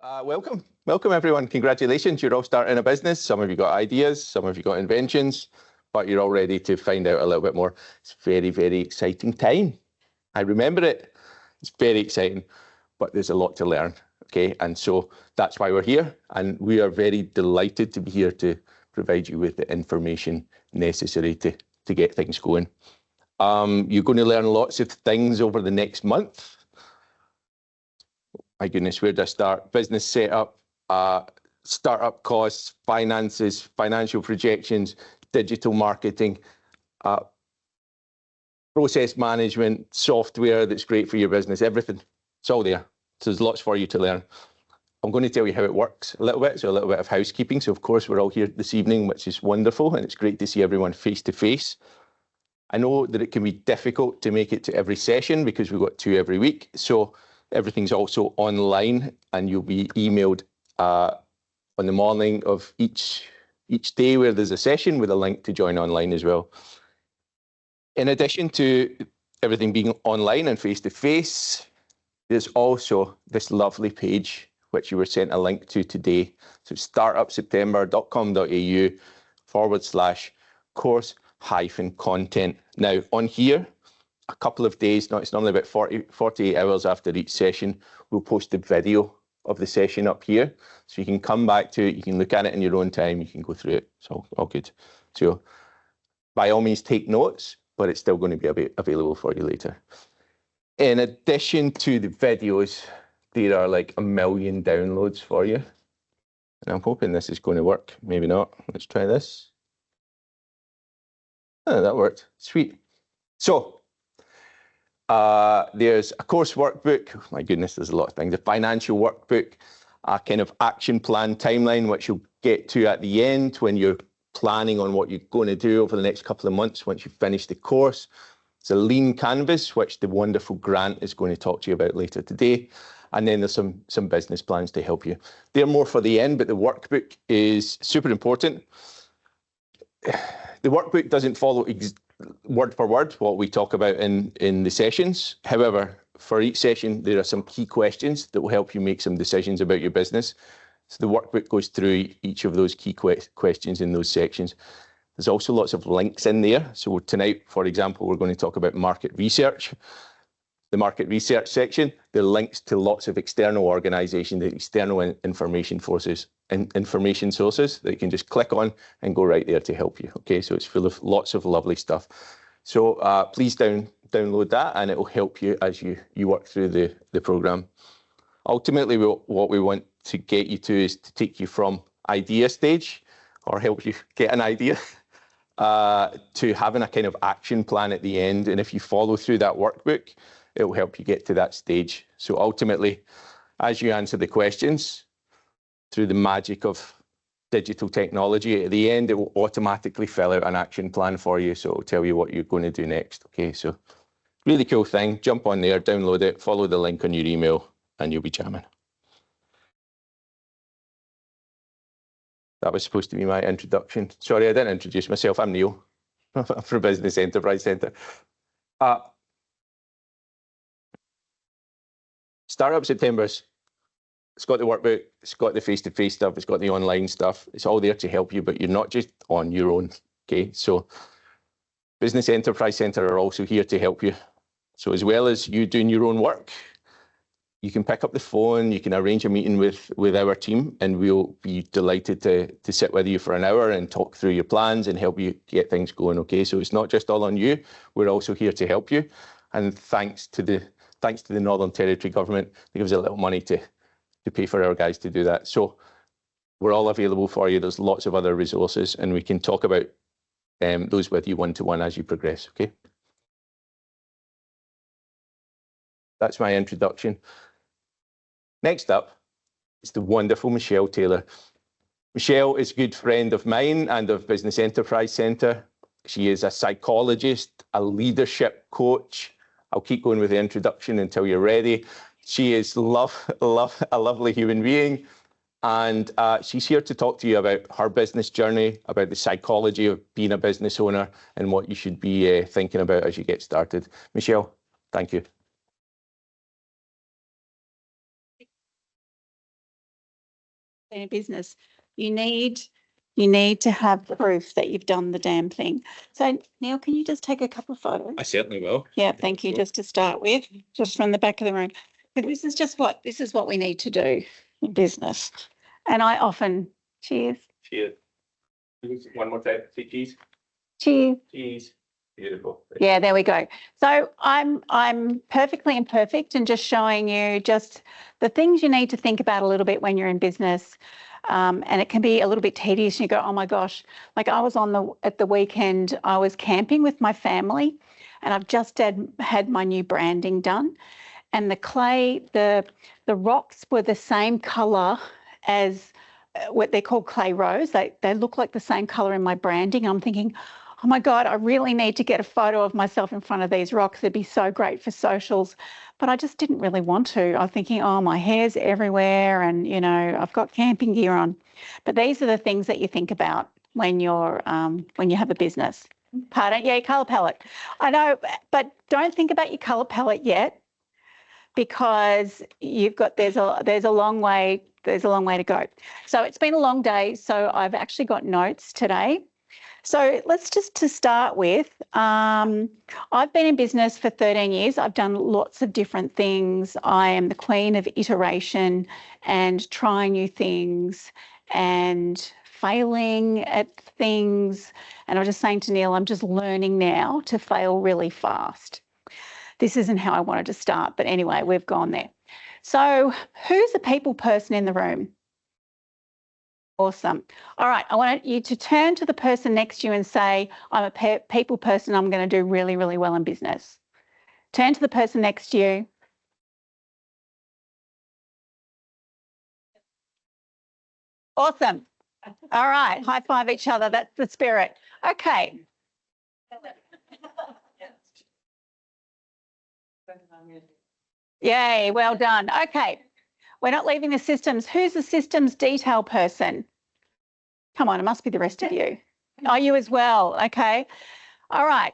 Welcome everyone. Congratulations, you're all starting a business. Some of you got ideas, some of you got inventions, but you're all ready to find out a little bit more. It's a very, very exciting time. I remember it. It's very exciting, but there's a lot to learn, okay? And so that's why we're here, and we are very delighted to be here to provide you with the information necessary to get things going. You're going to learn lots of things over the next month. My goodness, where do I start? Business setup, startup costs, finances, financial projections, digital marketing, process management, software that's great for your business, everything. It's all there. So there's lots for you to learn. I'm going to tell you how it works a little bit, so a little bit of housekeeping. So of course, we're all here this evening, which is wonderful, and it's great to see everyone face to face. I know that it can be difficult to make it to every session because we've got 2 every week. So everything's also online, and you'll be emailed on the morning of each day where there's a session with a link to join online as well. In addition to everything being online and face-to-face, there's also this lovely page which you were sent a link to today. So startupseptember.com.au/course-content. Now on here, a couple of days, it's normally about 48 hours after each session, we'll post the video of the session up here. So you can come back to it, you can look at it in your own time, you can go through it. So all good. So by all means take notes, but it's still going to be available for you later. In addition to the videos, there are like 1 million downloads for you. And I'm hoping this is going to work. Maybe not. Let's try this. Oh, that worked. Sweet. So there's a course workbook. My goodness, there's a lot of things. A financial workbook, a kind of action plan timeline, which you'll get to at the end when you're planning on what you're going to do over the next couple of months once you finish the course. It's a lean canvas, which the wonderful Grant is going to talk to you about later today. And then there's some business plans to help you. They're more for the end, but the workbook is super important. The workbook doesn't follow word for word what we talk about in the sessions. However, for each session, there are some key questions that will help you make some decisions about your business. So the workbook goes through each of those key questions in those sections. There's also lots of links in there. So tonight, for example, we're going to talk about market research. The market research section, there are links to lots of external organizations, external information sources that you can just click on and go right there to help you. Okay, so it's full of lots of lovely stuff. So please download that, and it will help you as you work through the program. Ultimately, what we want to get you to is to take you from idea stage, or help you get an idea, to having a kind of action plan at the end. And if you follow through that workbook, it will help you get to that stage. So ultimately, as you answer the questions, through the magic of digital technology, at the end, it will automatically fill out an action plan for you. So it will tell you what you're going to do next. Okay, so really cool thing. Jump on there, download it, follow the link on your email, and you'll be jamming. That was supposed to be my introduction. Sorry, I didn't introduce myself. I'm Niall from Business Enterprise Centre. Startup September's, it's got the workbook, it's got the face-to-face stuff, it's got the online stuff. It's all there to help you, but you're not just on your own, okay? So Business Enterprise Centre are also here to help you. So as well as you doing your own work, you can pick up the phone, you can arrange a meeting with our team, and we'll be delighted to sit with you for an hour and talk through your plans and help you get things going, okay? So it's not just all on you, we're also here to help you. And thanks to the Northern Territory Government, they give us a little money to pay for our guys to do that. So we're all available for you. There's lots of other resources, and we can talk about those with you one-to-one as you progress, okay? That's my introduction. Next up is the wonderful Michelle Taylor. Michelle is a good friend of mine and of Business Enterprise Centre. She is a psychologist, a leadership coach. I'll keep going with the introduction until you're ready. She is a lovely human being, and she's here to talk to you about her business journey, about the psychology of being a business owner, and what you should be thinking about as you get started. Michelle, thank you. in a business, you need to have proof that you've done the damn thing. So Neil, can you just take a couple of photos? I certainly will. Yeah, thank you. Just to start with, just from the back of the room. But this is what we need to do in business. And I often cheers. Cheers. One more time. Say cheese. Cheers. Cheese. Beautiful. Yeah, there we go. So I'm perfectly imperfect and just showing you just the things you need to think about a little bit when you're in business. And it can be a little bit tedious. You go, oh my gosh, like I was at the weekend, I was camping with my family and I've just had my new branding done. And the clay, the rocks were the same colour as what they're called clay rose. They look like the same colour in my branding. I'm thinking, oh my God, I really need to get a photo of myself in front of these rocks. It'd be so great for socials. But I just didn't really want to. I was thinking, oh, my hair's everywhere and, you know, I've got camping gear on. But these are the things that you think about when you have a business. Pardon? Yeah, colour palette. I know, but don't think about your colour palette yet because there's a long way to go. So it's been a long day. So I've actually got notes today. So let's just to start with, I've been in business for 13 years. I've done lots of different things. I am the queen of iteration and trying new things and failing at things. And I was just saying to Neil, I'm just learning now to fail really fast. This isn't how I wanted to start, but anyway, we've gone there. So who's a people person in the room? Awesome. All right, I want you to turn to the person next to you and say, I'm a people person, I'm going to do really, really well in business. Turn to the person next to you. Awesome. All right, high five each other, that's the spirit. Okay. Yay, well done. Okay, we're not leaving the systems. Who's the systems detail person? Come on, it must be the rest of you. Are you as well? Okay. All right.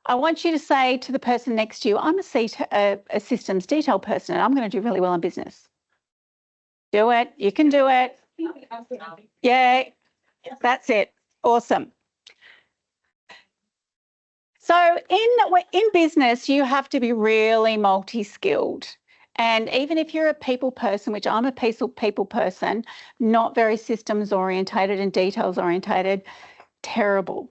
I want you to say to the person next to you, I'm a systems detail person and I'm going to do really well in business. Do it. You can do it. Yeah, that's it. Awesome. So in business, you have to be really multi-skilled. And even if you're a people person, which I'm a people person, not very systems orientated and details orientated, terrible.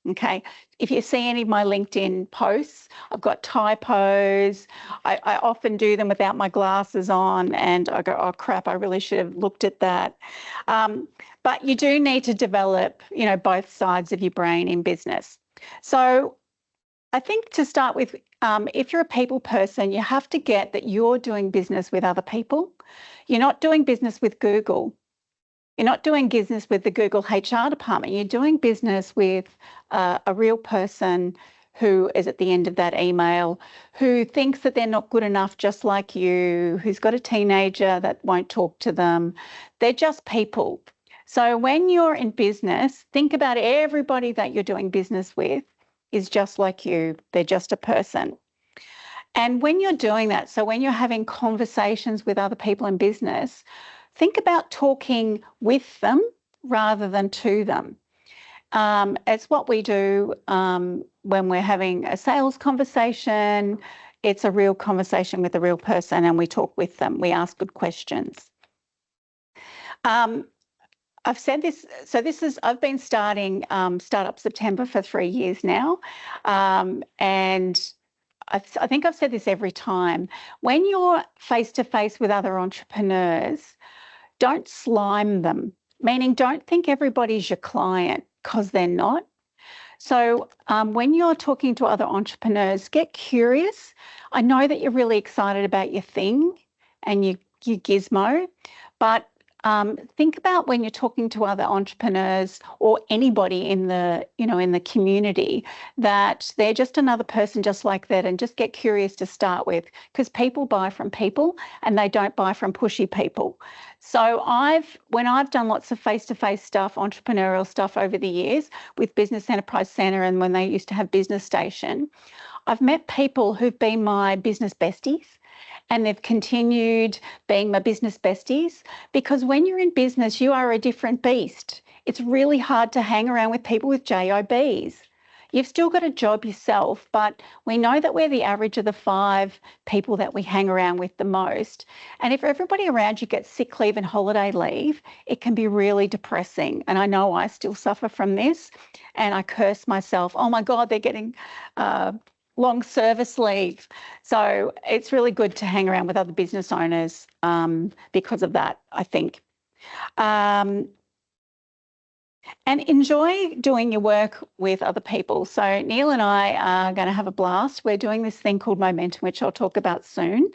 Okay. If you see any of my LinkedIn posts, I've got typos. I often do them without my glasses on and I go, oh crap, I really should have looked at that. But you do need to develop, both sides of your brain in business. So I think to start with, if you're a people person, you have to get that you're doing business with other people. You're not doing business with Google. You're not doing business with the Google HR department. You're doing business with a real person who is at the end of that email, who thinks that they're not good enough just like you, who's got a teenager that won't talk to them. They're just people. So when you're in business, think about everybody that you're doing business with is just like you. They're just a person. And when you're doing that, so when you're having conversations with other people in business, think about talking with them rather than to them. It's what we do when we're having a sales conversation. It's a real conversation with a real person and we talk with them. We ask good questions. I've said this, so I've been starting Startup September for 3 years now. And I think I've said this every time. When you're face-to-face with other entrepreneurs, don't slime them, meaning don't think everybody's your client because they're not. So when you're talking to other entrepreneurs, get curious. I know that you're really excited about your thing and your gizmo, but think about when you're talking to other entrepreneurs or anybody in the community that they're just another person just like that, and just get curious to start with, because people buy from people and they don't buy from pushy people. So when I've done lots of face-to-face stuff, entrepreneurial stuff over the years with Business Enterprise Centre and when they used to have Business Station, I've met people who've been my business besties. and they've continued being my business besties, because when you're in business, you are a different beast. It's really hard to hang around with people with jobs. You've still got a job yourself, but we know that we're the average of the 5 people that we hang around with the most. And if everybody around you gets sick leave and holiday leave, it can be really depressing. And I know I still suffer from this, and I curse myself. Oh my God, they're getting long service leave. So it's really good to hang around with other business owners because of that, I think. And enjoy doing your work with other people. So Niall and I are going to have a blast. We're doing this thing called Momentum, which I'll talk about soon.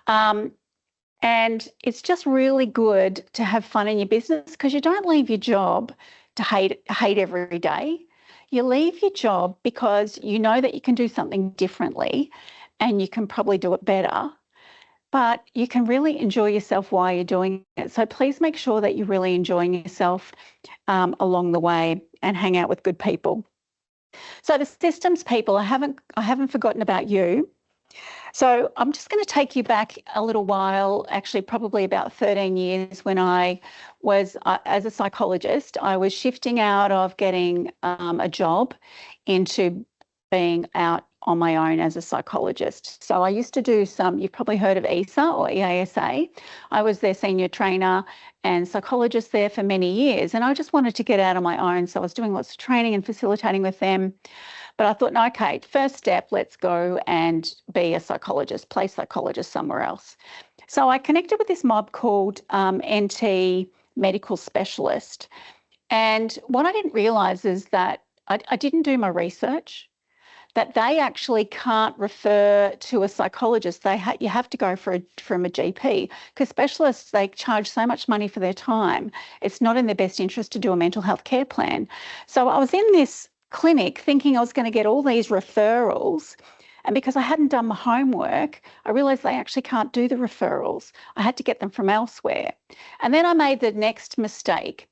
And it's just really good to have fun in your business, because you don't leave your job to hate every day. You leave your job because you know that you can do something differently and you can probably do it better, but you can really enjoy yourself while you're doing it. So please make sure that you're really enjoying yourself along the way and hang out with good people. So the systems people, I haven't forgotten about you. So I'm just going to take you back a little while, actually probably about 13 years, when I was, as a psychologist, I was shifting out of getting a job into being out on my own as a psychologist. So I used to do some, you've probably heard of ESA or EASA. I was their senior trainer and psychologist there for many years, and I just wanted to get out on my own. So I was doing lots of training and facilitating with them. But I thought, no, okay, first step, let's go and be a psychologist, play psychologist somewhere else. So I connected with this mob called NT Medical Specialist. And what I didn't realise is that I didn't do my research, that they actually can't refer to a psychologist. You have to go from a GP, because specialists, they charge so much money for their time. It's not in their best interest to do a mental health care plan. So I was in this clinic thinking I was going to get all these referrals, and because I hadn't done my homework, I realised they actually can't do the referrals. I had to get them from elsewhere. And then I made the next mistake,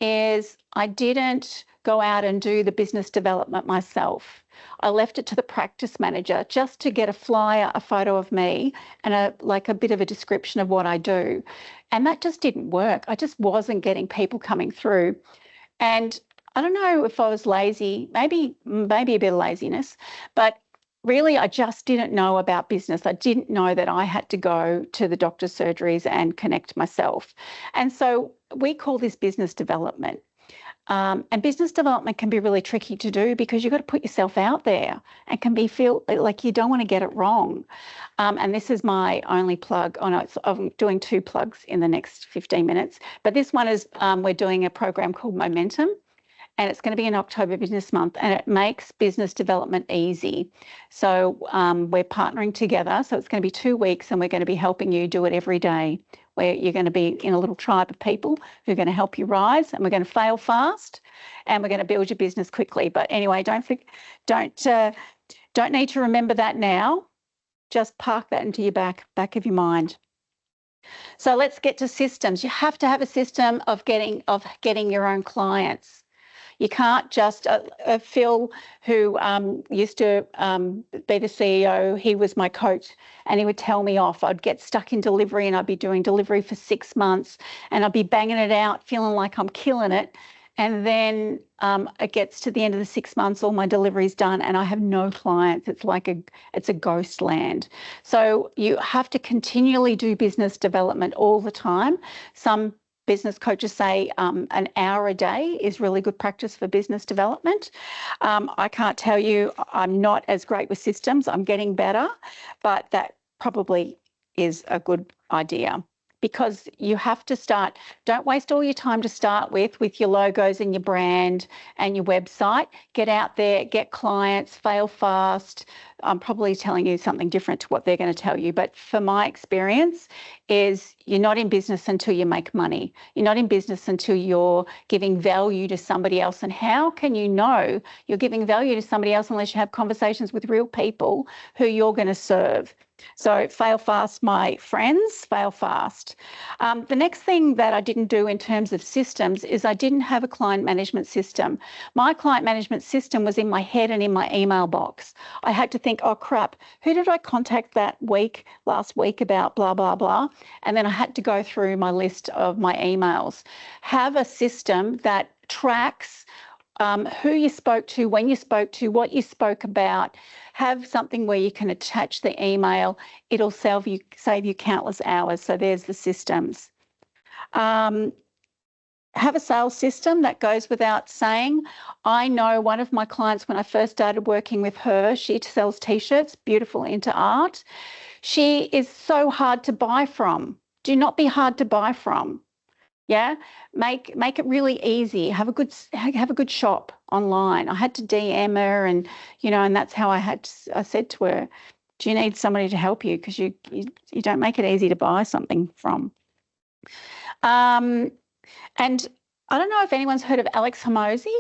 is I didn't go out and do the business development myself. I left it to the practice manager just to get a flyer, a photo of me, and a bit of a description of what I do. And that just didn't work. I just wasn't getting people coming through. And I don't know if I was lazy, maybe a bit of laziness, but really I just didn't know about business. I didn't know that I had to go to the doctor's surgeries and connect myself. And so we call this business development. And business development can be really tricky to do, because you've got to put yourself out there, and feel like you don't want to get it wrong. And this is my only plug. Oh no, I'm doing 2 plugs in the next 15 minutes. But this one is we're doing a program called Momentum. And it's going to be in October Business Month, and it makes business development easy. So we're partnering together. So it's going to be 2 weeks, and we're going to be helping you do it every day, where you're going to be in a little tribe of people who are going to help you rise, and we're going to fail fast, and we're going to build your business quickly. But anyway, don't need to remember that now. Just park that into your back of your mind. So let's get to systems. You have to have a system of getting your own clients. You can't just, Phil, who used to be the CEO, he was my coach, and he would tell me off. I'd get stuck in delivery, and I'd be doing delivery for 6 months, and I'd be banging it out, feeling like I'm killing it. And then it gets to the end of the 6 months, all my delivery's done, and I have no clients. It's a ghost land. So you have to continually do business development all the time. Some business coaches say an hour a day is really good practice for business development. I can't tell you, I'm not as great with systems. I'm getting better, but that probably is a good idea, because you have to start. Don't waste all your time to start with your logos and your brand and your website. Get out there, get clients, fail fast. I'm probably telling you something different to what they're going to tell you, but for my experience is you're not in business until you make money. You're not in business until you're giving value to somebody else. And how can you know you're giving value to somebody else unless you have conversations with real people who you're going to serve? So fail fast, my friends, fail fast. The next thing that I didn't do in terms of systems is I didn't have a client management system. My client management system was in my head and in my email box. I had to think think, oh crap, who did I contact last week about blah, blah, blah. And then I had to go through my list of my emails. Have a system that tracks who you spoke to, when you spoke to, what you spoke about. Have something where you can attach the email. It'll save you countless hours. So there's the systems. Have a sales system. That goes without saying. I know one of my clients, when I first started working with her, she sells T-shirts, beautiful, into art. She is so hard to buy from. Do not be hard to buy from. Yeah, make it really easy. Have a good shop online. I had to DM her, and and that's how I said to her, do you need somebody to help you, because you don't make it easy to buy something from. And I don't know if anyone's heard of Alex Hormozi.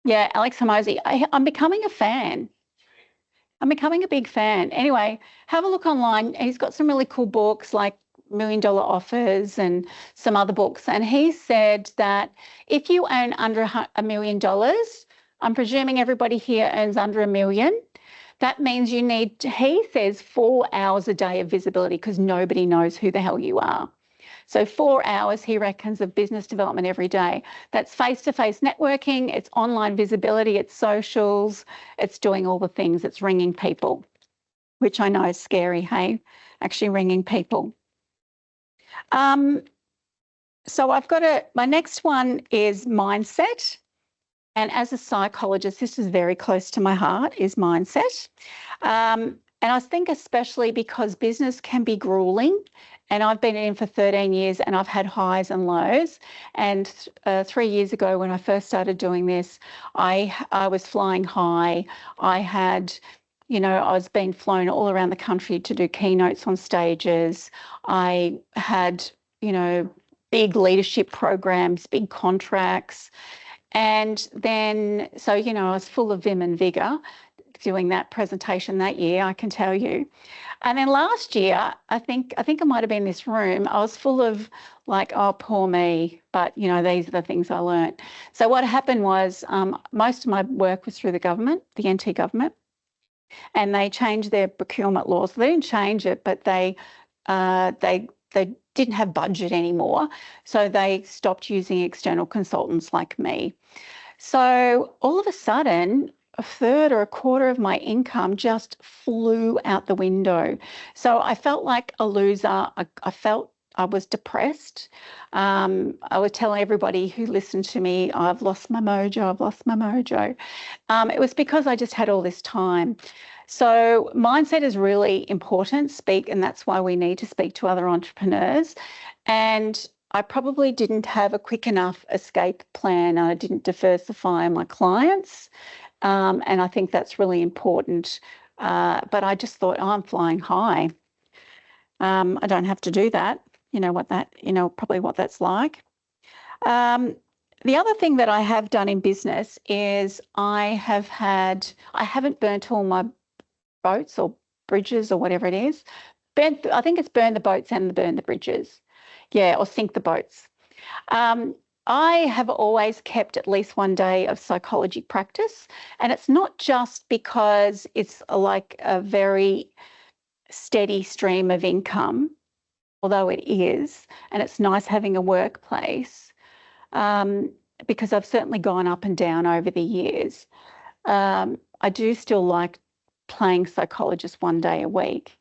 Yeah, Alex Hormozi. I'm becoming a fan. I'm becoming a big fan. Anyway, have a look online. He's got some really cool books like $1 Million Offers and some other books. And he said that if you earn under $1 million, I'm presuming everybody here earns under $1 million. That means you need, he says, 4 hours a day of visibility, because nobody knows who the hell you are. So 4 hours, he reckons, of business development every day. That's face-to-face networking, it's online visibility, it's socials, it's doing all the things, it's ringing people, which I know is scary, hey, actually ringing people. So I've got my next one is mindset. And as a psychologist, this is very close to my heart, is mindset. And I think especially because business can be grueling, and I've been in for 13 years and I've had highs and lows. And 3 years ago, when I first started doing this, I was flying high. I had, I was being flown all around the country to do keynotes on stages. I had, big leadership programs, big contracts. And then, so, I was full of vim and vigor doing that presentation that year, I can tell you. And then last year, I think it might have been this room, I was full of like, oh, poor me, but these are the things I learned. So what happened was most of my work was through the government, the NT government, and they changed their procurement laws. They didn't change it, but they didn't have budget anymore. So they stopped using external consultants like me. So all of a sudden, a third or a quarter of my income just flew out the window. So I felt like a loser. I felt I was depressed. I was telling everybody who listened to me, I've lost my mojo, I've lost my mojo. It was because I just had all this time. So mindset is really important, and that's why we need to speak to other entrepreneurs. And I probably didn't have a quick enough escape plan. I didn't diversify my clients. And I think that's really important. But I just thought, oh, I'm flying high. I don't have to do that. Probably what that's like. The other thing that I have done in business is I haven't burnt all my boats or bridges or whatever it is. I think it's burn the boats and burn the bridges. Yeah, or sink the boats. I have always kept at least one day of psychology practice, and it's not just because it's like a very steady stream of income, although it is, and it's nice having a workplace, because I've certainly gone up and down over the years. I do still like playing psychologist one day a week.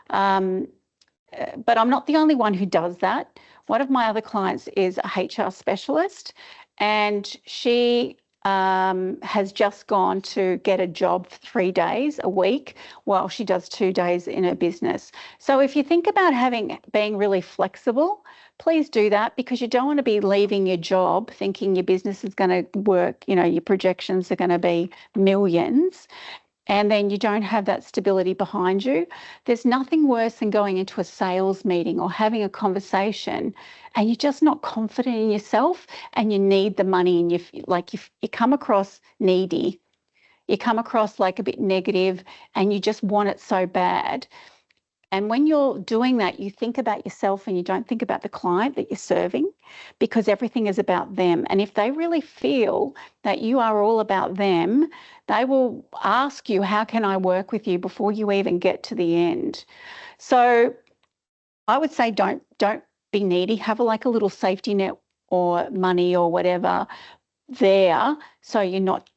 But I'm not the only one who does that. One of my other clients is a HR specialist, and she has just gone to get a job for 3 days a week while she does 2 days in her business. So if you think about being really flexible, please do that, because you don't want to be leaving your job thinking your business is going to work, your projections are going to be millions, and then you don't have that stability behind you. There's nothing worse than going into a sales meeting or having a conversation and you're just not confident in yourself and you need the money, and you come across needy, you come across like a bit negative, and you just want it so bad. And when you're doing that, you think about yourself and you don't think about the client that you're serving, because everything is about them. And if they really feel that you are all about them, they will ask you, how can I work with you, before you even get to the end. So I would say don't be needy. Have like a little safety net or money or whatever there, so you're not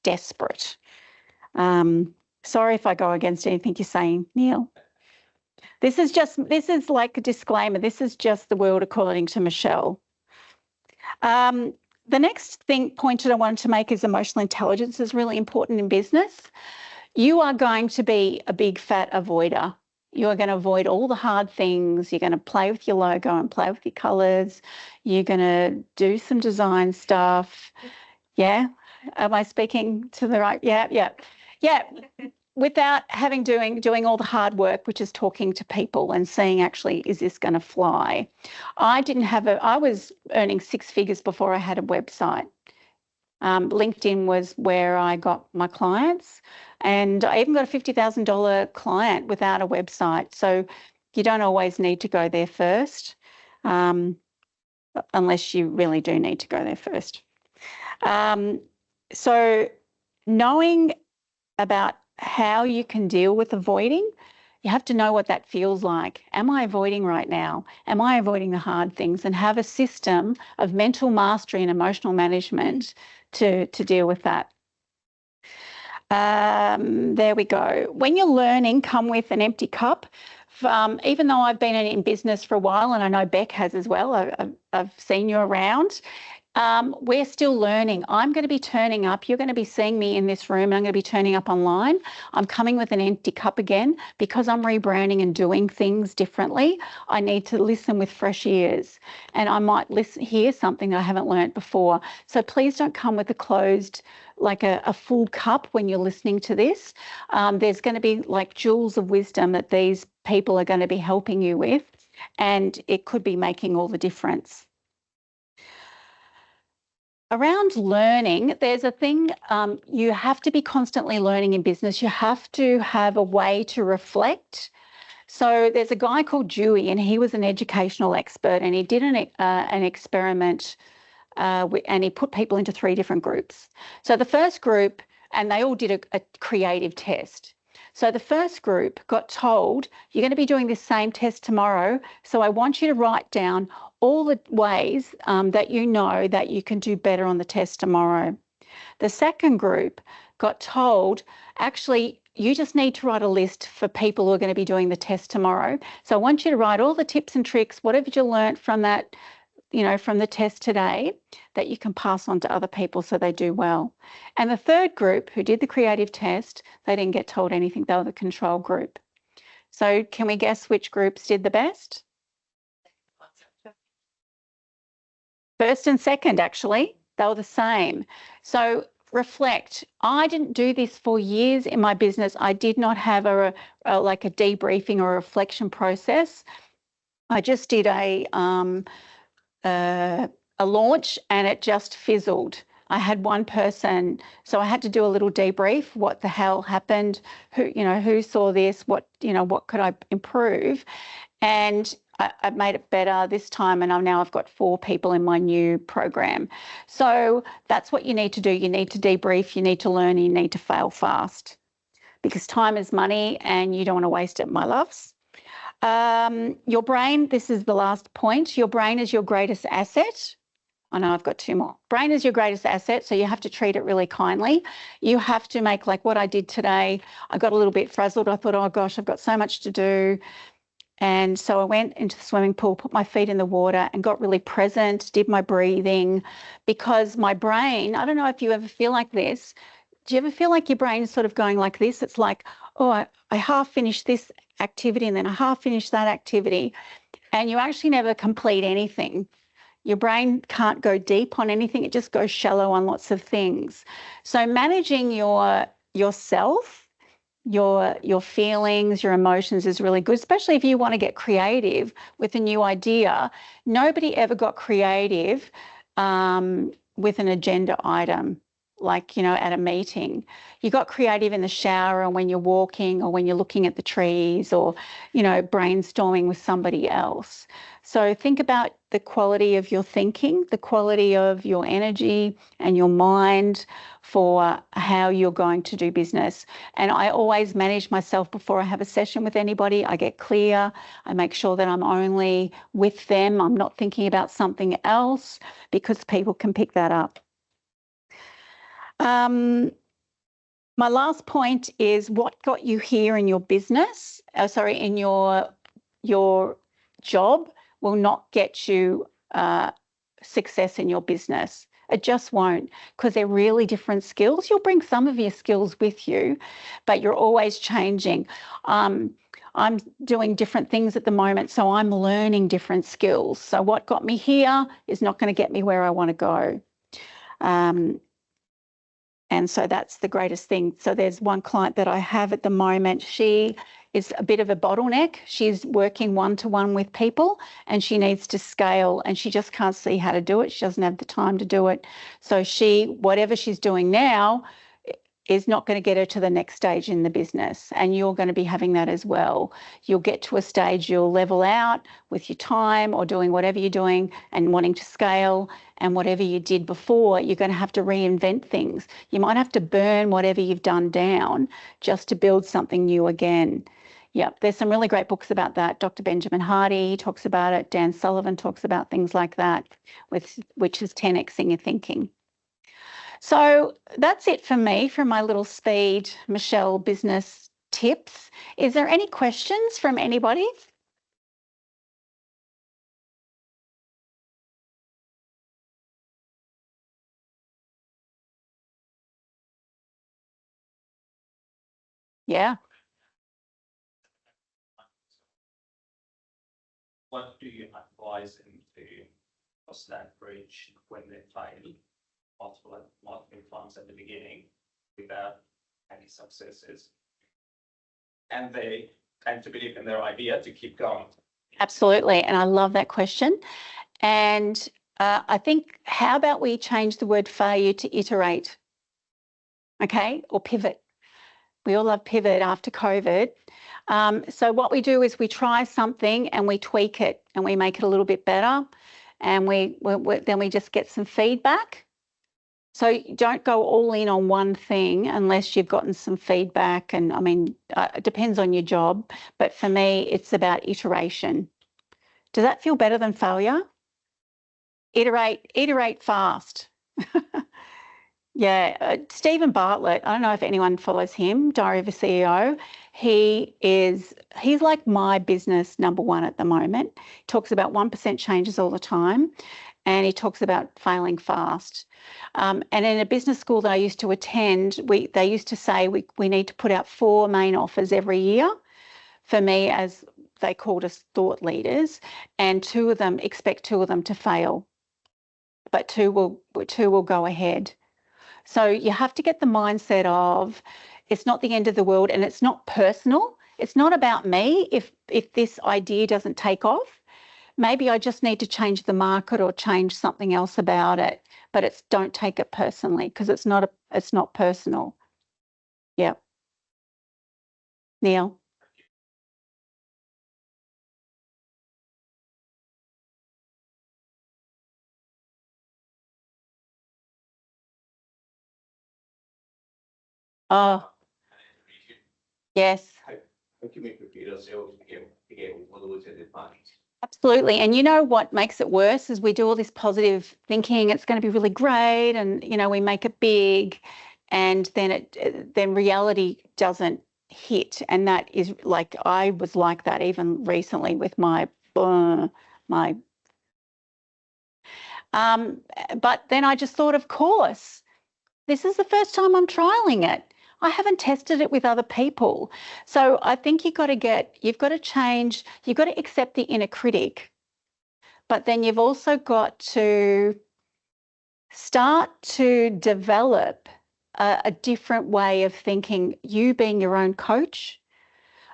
desperate. Sorry if I go against anything you're saying, Neil. This is like a disclaimer. This is just the world according to Michelle. The next point that I wanted to make is emotional intelligence is really important in business. You are going to be a big fat avoider. You are going to avoid all the hard things. You're going to play with your logo and play with your colours. You're going to do some design stuff. Yeah? Am I speaking to the right? Yeah. Without doing all the hard work, which is talking to people and seeing, actually, is this going to fly? I was earning 6 figures before I had a website. LinkedIn was where I got my clients, and I even got a $50,000 client without a website. So you don't always need to go there first, unless you really do need to go there first. So knowing about how you can deal with avoiding, you have to know what that feels like. Am I avoiding right now? Am I avoiding the hard things? And have a system of mental mastery and emotional management to deal with that. There we go. When you're learning, come with an empty cup. Even though I've been in business for a while, and I know Beck has as well, I've seen you around, we're still learning. I'm going to be turning up. You're going to be seeing me in this room, and I'm going to be turning up online. I'm coming with an empty cup again, because I'm rebranding and doing things differently. I need to listen with fresh ears, and I might hear something that I haven't learnt before. So please don't come with a closed, like a full cup when you're listening to this. There's going to be like jewels of wisdom that these people are going to be helping you with, and it could be making all the difference. Around learning, there's a thing, you have to be constantly learning in business. You have to have a way to reflect. So there's a guy called Dewey, and he was an educational expert, and he did an experiment, and he put people into 3 different groups. So the first group, and they all did a creative test. So the first group got told, you're going to be doing this same test tomorrow, so I want you to write down all the ways that you know that you can do better on the test tomorrow. The second group got told, actually, you just need to write a list for people who are going to be doing the test tomorrow. So I want you to write all the tips and tricks, whatever you learnt from that, from the test today, that you can pass on to other people so they do well. And the third group, who did the creative test, they didn't get told anything. They were the control group. So can we guess which groups did the best? First and second, actually, they were the same. So reflect. I didn't do this for years in my business. I did not have like a debriefing or a reflection process. I just did a launch, and it just fizzled. I had one person, so I had to do a little debrief. What the hell happened? Who saw this? What could I improve? And I made it better this time, and I've got 4 people in my new program. So that's what you need to do. You need to debrief, you need to learn, you need to fail fast, because time is money and you don't want to waste it, my loves. Your brain, this is the last point. Your brain is your greatest asset. I know I've got 2 more. Brain is your greatest asset, so you have to treat it really kindly. You have to make, like what I did today, I got a little bit frazzled. I thought, oh gosh, I've got so much to do. And so I went into the swimming pool, put my feet in the water, and got really present, did my breathing, because my brain, I don't know if you ever feel like this. Do you ever feel like your brain is sort of going like this? It's like, oh, I half finished this activity, and then I half finished that activity, and you actually never complete anything. Your brain can't go deep on anything. It just goes shallow on lots of things. So managing yourself, your feelings, your emotions is really good, especially if you want to get creative with a new idea. Nobody ever got creative with an agenda item. like, at a meeting. You got creative in the shower and when you're walking or when you're looking at the trees or, brainstorming with somebody else. So think about the quality of your thinking, the quality of your energy and your mind for how you're going to do business. And I always manage myself before I have a session with anybody. I get clear. I make sure that I'm only with them. I'm not thinking about something else because people can pick that up. My last point is what got you here in your business, in your job will not get you success in your business. It just won't, because they're really different skills. You'll bring some of your skills with you, but you're always changing. I'm doing different things at the moment, so I'm learning different skills. So what got me here is not going to get me where I want to go. And so that's the greatest thing. So there's one client that I have at the moment. She is a bit of a bottleneck. She's working one-to-one with people and she needs to scale and she just can't see how to do it. She doesn't have the time to do it. So whatever she's doing now is not going to get her to the next stage in the business. And you're going to be having that as well. You'll get to a stage, you'll level out with your time or doing whatever you're doing and wanting to scale, and whatever you did before, you're going to have to reinvent things. You might have to burn whatever you've done down just to build something new again. Yep, there's some really great books about that. Dr. Benjamin Hardy talks about it. Dan Sullivan talks about things like that, which is 10xing your thinking. So that's it for me, from my little speed Michelle business tips. Is there any questions from anybody? Yeah. What do you advise them to cross that bridge when they fail multiple times at the beginning without any successes? And they tend to believe in their idea to keep going. Absolutely. And I love that question. And I think, how about we change the word failure to iterate? Okay, or pivot. We all love pivot after COVID. So what we do is we try something and we tweak it and we make it a little bit better, and then we just get some feedback. So don't go all in on one thing unless you've gotten some feedback. And I mean, it depends on your job, but for me, it's about iteration. Does that feel better than failure? Iterate fast. Yeah, Stephen Bartlett, I don't know if anyone follows him, Diary of a CEO. He's like my business number one at the moment. He talks about 1% changes all the time, and he talks about failing fast. And in a business school that I used to attend, they used to say we need to put out 4 main offers every year. For me, as they called us thought leaders, and expect 2 of them to fail, but 2 will go ahead. So you have to get the mindset of it's not the end of the world, and it's not personal. It's not about me if this idea doesn't take off. Maybe I just need to change the market or change something else about it, but don't take it personally, because it's not personal. Yeah. Neil. Oh, yes. How can we prepare ourselves to get all those in advance? Absolutely. And you know what makes it worse is we do all this positive thinking, it's going to be really great, and we make it big, and then reality doesn't hit. And that is, like, I was like that even recently with my but then I just thought, of course, this is the first time I'm trialing it. I haven't tested it with other people. So I think you've got to change, you've got to accept the inner critic, but then you've also got to start to develop a different way of thinking, you being your own coach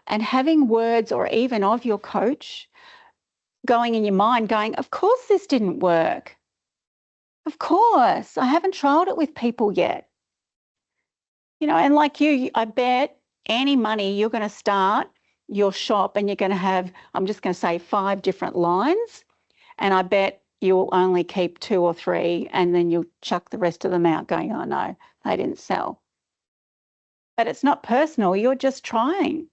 and having words, or even of your coach, going in your mind going, of course this didn't work. Of course, I haven't trialed it with people yet. You know, and like you, I bet any money you're going to start your shop and you're going to have, I'm just going to say 5 different lines, and I bet you'll only keep 2 or 3 and then you'll chuck the rest of them out going, oh no, they didn't sell. But it's not personal, you're just trying.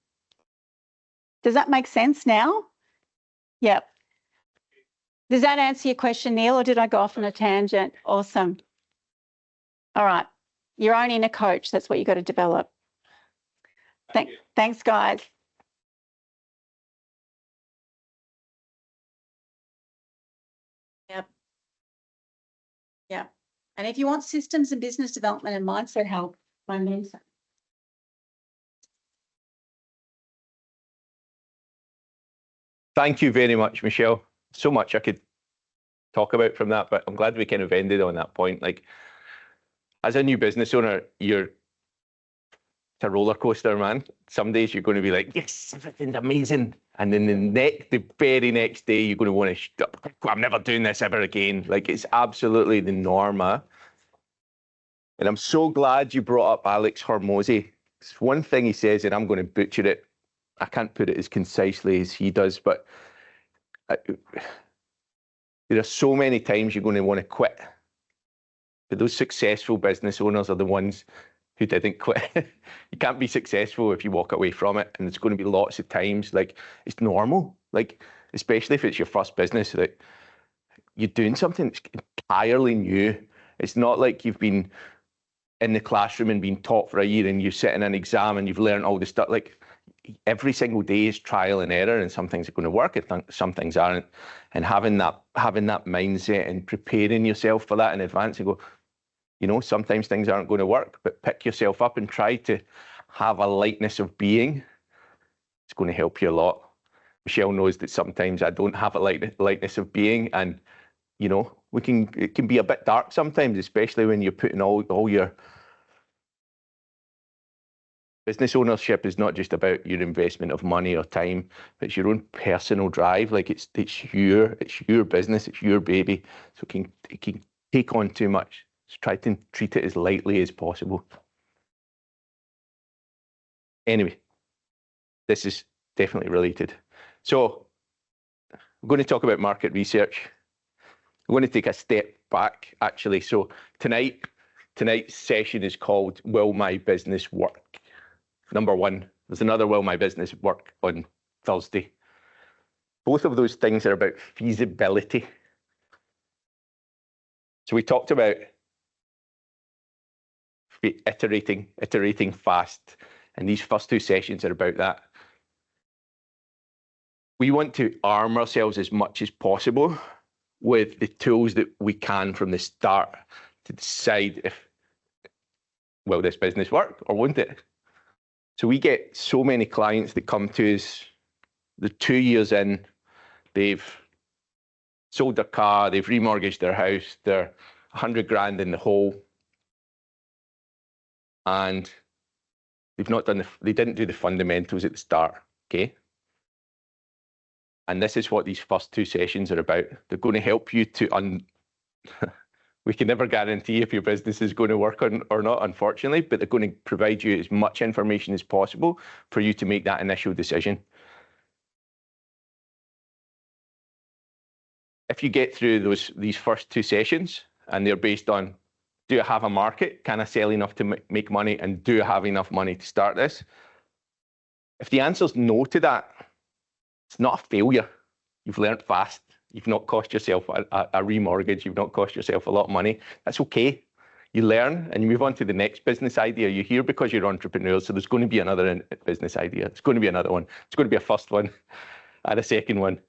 Does that make sense now? Yep. Does that answer your question, Neil, or did I go off on a tangent? Awesome. All right. Your own inner coach, that's what you got to develop. Thanks, guys. Yep. Yeah. And if you want systems and business development and mindset help, my mentor. Thank you very much, Michelle. So much I could talk about from that, but I'm glad we kind of ended on that point. Like, as a new business owner, it's a roller coaster, man. Some days you're going to be like, yes, everything's amazing. And then the very next day, you're going to want to, I'm never doing this ever again. Like, it's absolutely the norm. And I'm so glad you brought up Alex Hormozy. It's one thing he says, and I'm going to butcher it. I can't put it as concisely as he does, but there are so many times you're going to want to quit. But those successful business owners are the ones who didn't quit. You can't be successful if you walk away from it. And there's going to be lots of times, like, it's normal. Like, especially if it's your first business, like, you're doing something that's entirely new. It's not like you've been in the classroom and been taught for a year and you sit in an exam and you've learned all this stuff. Like, every single day is trial and error, and some things are going to work and some things aren't. And having that mindset and preparing yourself for that in advance and go, you know, sometimes things aren't going to work, but pick yourself up and try to have a lightness of being. It's going to help you a lot. Michelle knows that sometimes I don't have a lightness of being, and you know, it can be a bit dark sometimes, especially when you're putting all your business ownership is not just about your investment of money or time, but it's your own personal drive. Like, it's your business, it's your baby. So it can take on too much. So try to treat it as lightly as possible. Anyway, this is definitely related. So we're going to talk about market research. I'm going to take a step back, actually. So tonight's session is called Will My Business Work? Number 1, there's another Will My Business Work on Thursday. Both of those things are about feasibility. So we talked about iterating fast, and these first 2 sessions are about that. We want to arm ourselves as much as possible with the tools that we can from the start to decide if, will this business work or won't it? So we get so many clients that come to us, they're 2 years in, they've sold their car, they've remortgaged their house, they're 100 grand in the hole, and they didn't do the fundamentals at the start, okay? And this is what these first 2 sessions are about. They're going to help you to we can never guarantee if your business is going to work or not, unfortunately, but they're going to provide you as much information as possible for you to make that initial decision. If you get through these first 2 sessions and they're based on, do I have a market? Can I sell enough to make money? And do I have enough money to start this? If the answer's no to that, it's not a failure. You've learned fast. You've not cost yourself a remortgage. You've not cost yourself a lot of money. That's okay. You learn and you move on to the next business idea. You're here because you're entrepreneurs, so there's going to be another business idea. It's going to be another one. It's going to be a first one and a second one.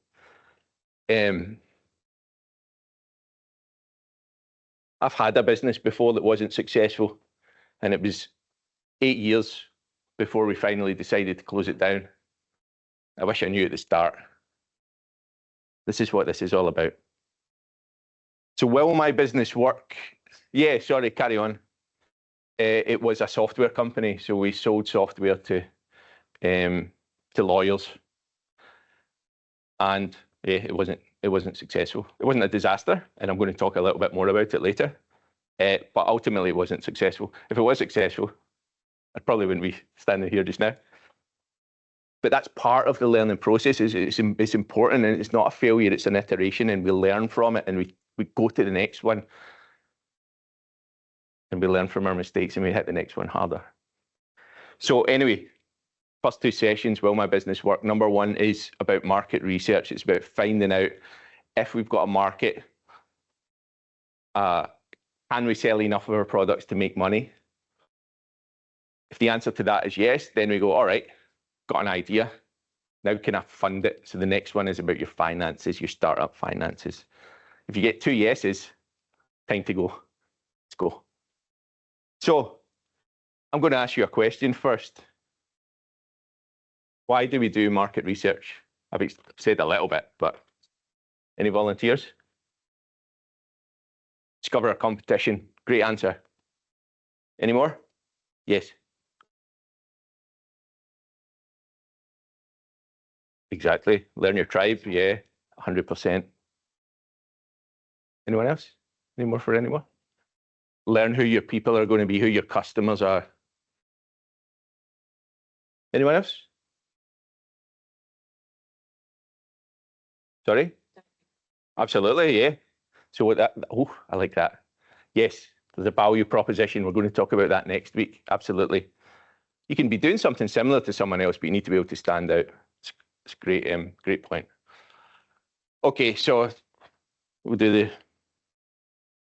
I've had a business before that wasn't successful, and it was 8 years before we finally decided to close it down. I wish I knew at the start. This is what this is all about. So will my business work? Yeah, sorry, carry on. It was a software company, so we sold software to lawyers, and yeah, it wasn't successful. It wasn't a disaster, and I'm going to talk a little bit more about it later. But ultimately, it wasn't successful. If it was successful, I probably wouldn't be standing here just now. But that's part of the learning process. It's important, and it's not a failure, it's an iteration, and we learn from it, and we go to the next one. And we learn from our mistakes, and we hit the next one harder. So anyway, first two sessions, will my business work? Number one is about market research. It's about finding out if we've got a market, can we sell enough of our products to make money? If the answer to that is yes, then we go, all right, got an idea. Now can I fund it? So the next one is about your finances, your startup finances. If you get two yeses, time to go. Let's go. So I'm going to ask you a question first. Why do we do market research? I've said a little bit, but any volunteers? Discover our competition. Great answer. Any more? Yes. Exactly. Learn your tribe. Yeah, 100%. Anyone else? Any more for anyone? Learn who your people are going to be, who your customers are. Anyone else? Sorry? Absolutely, yeah. So what that, oh, I like that. Yes, there's a value proposition. We're going to talk about that next week. Absolutely. You can be doing something similar to someone else, but you need to be able to stand out. It's great, great point. Okay, so we'll do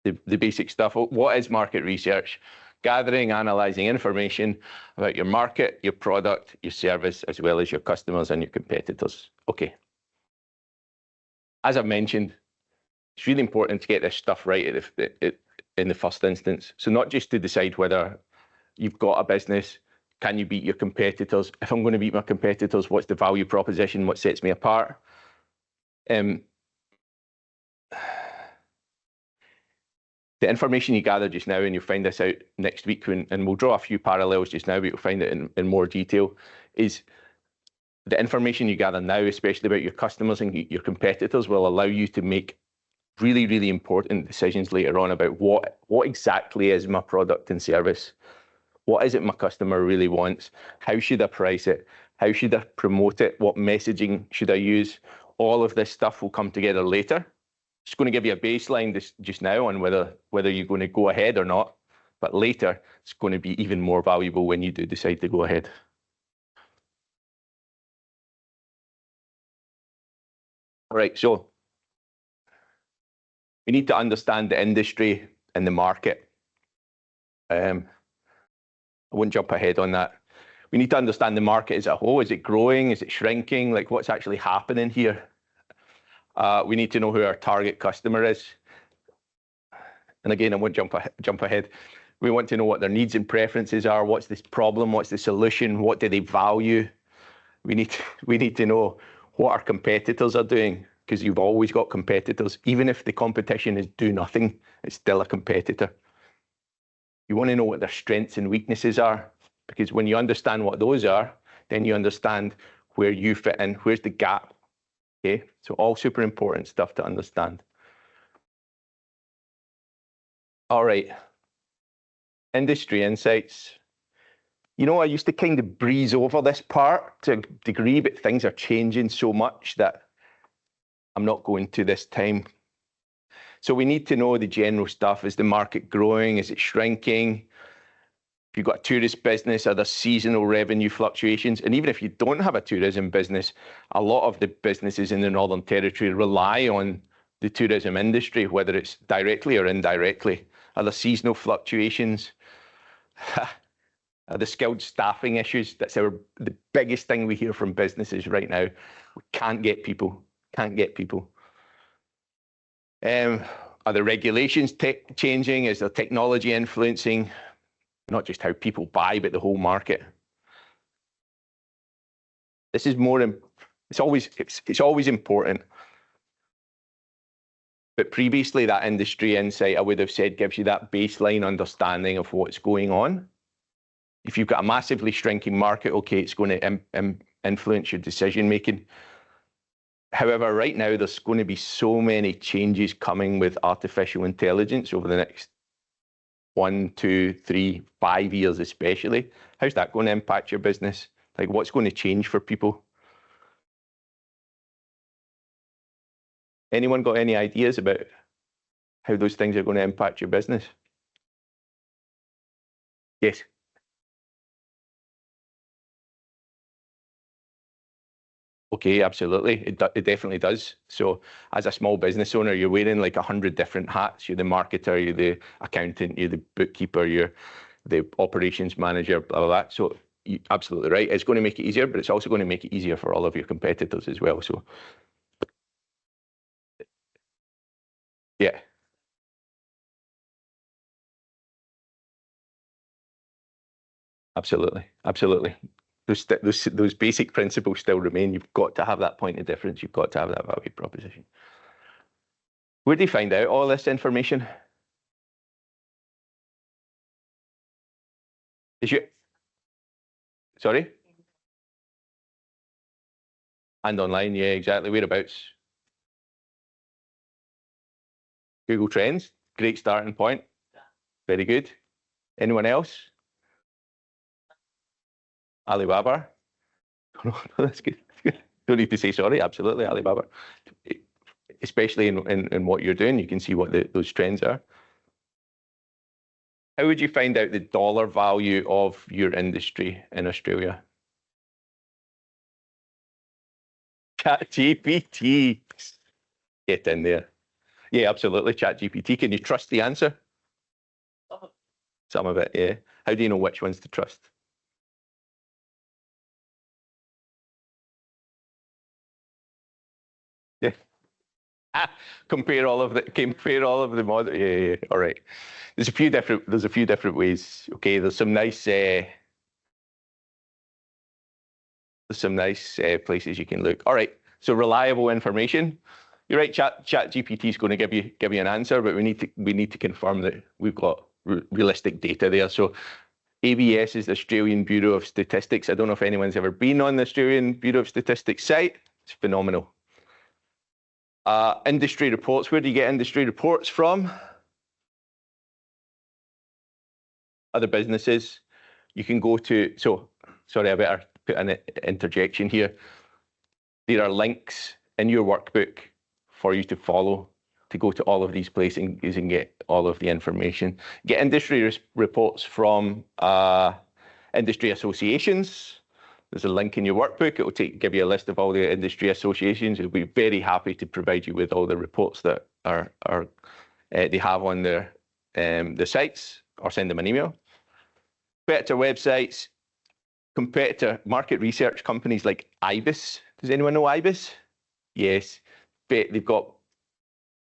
the basic stuff. What is market research? Gathering, analysing information about your market, your product, your service, as well as your customers and your competitors. Okay. As I've mentioned, it's really important to get this stuff right in the first instance. So not just to decide whether you've got a business, can you beat your competitors? If I'm going to beat my competitors, what's the value proposition? What sets me apart? The information you gather just now, and you'll find this out next week, and we'll draw a few parallels just now, but you'll find it in more detail, is the information you gather now, especially about your customers and your competitors, will allow you to make really, really important decisions later on about what exactly is my product and service. What is it my customer really wants? How should I price it? How should I promote it? What messaging should I use? All of this stuff will come together later. Just going to give you a baseline just now on whether you're going to go ahead or not. But later, it's going to be even more valuable when you do decide to go ahead. All right, so we need to understand the industry and the market. I won't jump ahead on that. We need to understand the market as a whole. Is it growing? Is it shrinking? Like, what's actually happening here? We need to know who our target customer is. And again, I won't jump ahead. We want to know what their needs and preferences are. What's this problem? What's the solution? What do they value? We need to know what our competitors are doing, because you've always got competitors. Even if the competition is do nothing, it's still a competitor. You want to know what their strengths and weaknesses are, because when you understand what those are, then you understand where you fit in, where's the gap. Okay, so all super important stuff to understand. All right, industry insights. You know, I used to kind of breeze over this part to a degree, but things are changing so much that I'm not going to this time. So we need to know the general stuff. Is the market growing? Is it shrinking? If you've got a tourist business, are there seasonal revenue fluctuations? And even if you don't have a tourism business, a lot of the businesses in the Northern Territory rely on the tourism industry, whether it's directly or indirectly. Are there seasonal fluctuations? The skilled staffing issues. That's the biggest thing we hear from businesses right now. We can't get people. Can't get people. Are the regulations changing? Is the technology influencing not just how people buy, but the whole market? This is more. It's always important. But previously, that industry insight, I would have said, gives you that baseline understanding of what's going on. If you've got a massively shrinking market, okay, it's going to influence your decision making. However, right now, there's going to be so many changes coming with artificial intelligence over the next 1, 2, 3, 5 years especially, how's that going to impact your business? Like, what's going to change for people? Anyone got any ideas about how those things are going to impact your business? Yes. Okay, absolutely. It definitely does. So as a small business owner, you're wearing like 100 different hats. You're the marketer, you're the accountant, you're the bookkeeper, you're the operations manager, blah, blah, blah. So you're absolutely right. It's going to make it easier, but it's also going to make it easier for all of your competitors as well. So yeah. Absolutely, absolutely. Those basic principles still remain. You've got to have that point of difference. You've got to have that value proposition. Where do you find out all this information? Sorry? And online, yeah, exactly. Whereabouts? Google Trends, great starting point. Very good. Anyone else? Alibaba. No, that's good. Don't need to say sorry. Absolutely, Alibaba. Especially in what you're doing, you can see what those trends are. How would you find out the dollar value of your industry in Australia? ChatGPT. Get in there. Yeah, absolutely. ChatGPT. Can you trust the answer? Some of it, yeah. How do you know which ones to trust? Yeah. Compare all of the models. Yeah, yeah, all right. There's a few different ways. Okay, there's some nice places you can look. All right. So reliable information. You're right. ChatGPT is going to give you an answer, but we need to confirm that we've got realistic data there. So ABS is the Australian Bureau of Statistics. I don't know if anyone's ever been on the Australian Bureau of Statistics site. It's phenomenal. Industry reports. Where do you get industry reports from? Other businesses. You can go to, sorry, I better put an interjection here. There are links in your workbook for you to follow to go to all of these places and get all of the information. Get industry reports from industry associations. There's a link in your workbook. It will give you a list of all the industry associations. We'll be very happy to provide you with all the reports that they have on their the sites, or send them an email. Competitor websites, competitor market research companies like IBIS. Does anyone know IBIS? Yes, they've got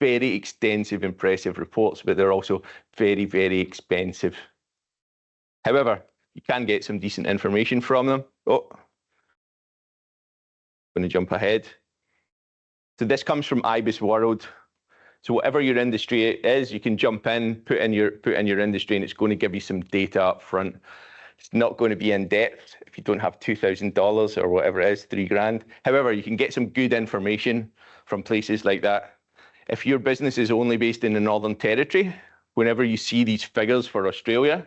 very extensive, impressive reports, but they're also very, very expensive. However, you can get some decent information from them. Oh, I'm going to jump ahead. So this comes from IBIS World. So whatever your industry is, you can jump in, put in your industry, and it's going to give you some data up front. It's not going to be in depth if you don't have $2,000 or whatever it is, $3,000. However, you can get some good information from places like that. If your business is only based in the Northern Territory, whenever you see these figures for Australia,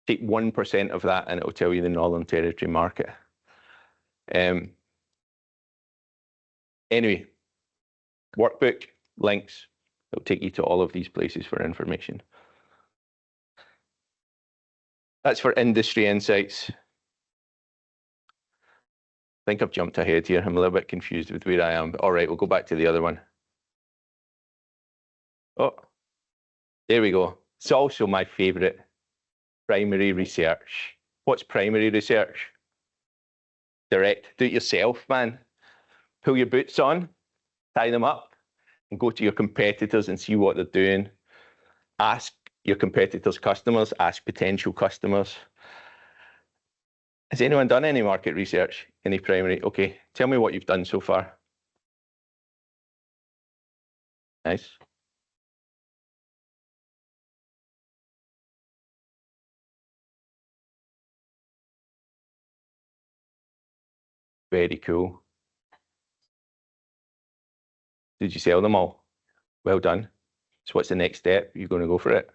take 1% of that and it will tell you the Northern Territory market. Anyway, workbook, links, it'll take you to all of these places for information. That's for industry insights. I think I've jumped ahead here. I'm a little bit confused with where I am. But all right, we'll go back to the other one. Oh, there we go. It's also my favorite, primary research. What's primary research? Direct, do it yourself, man. Pull your boots on, tie them up, and go to your competitors and see what they're doing. Ask your competitors' customers, ask potential customers. Has anyone done any market research? Any primary? Okay, tell me what you've done so far. Nice. Very cool. Did you sell them all? Well done. So what's the next step? You're going to go for it?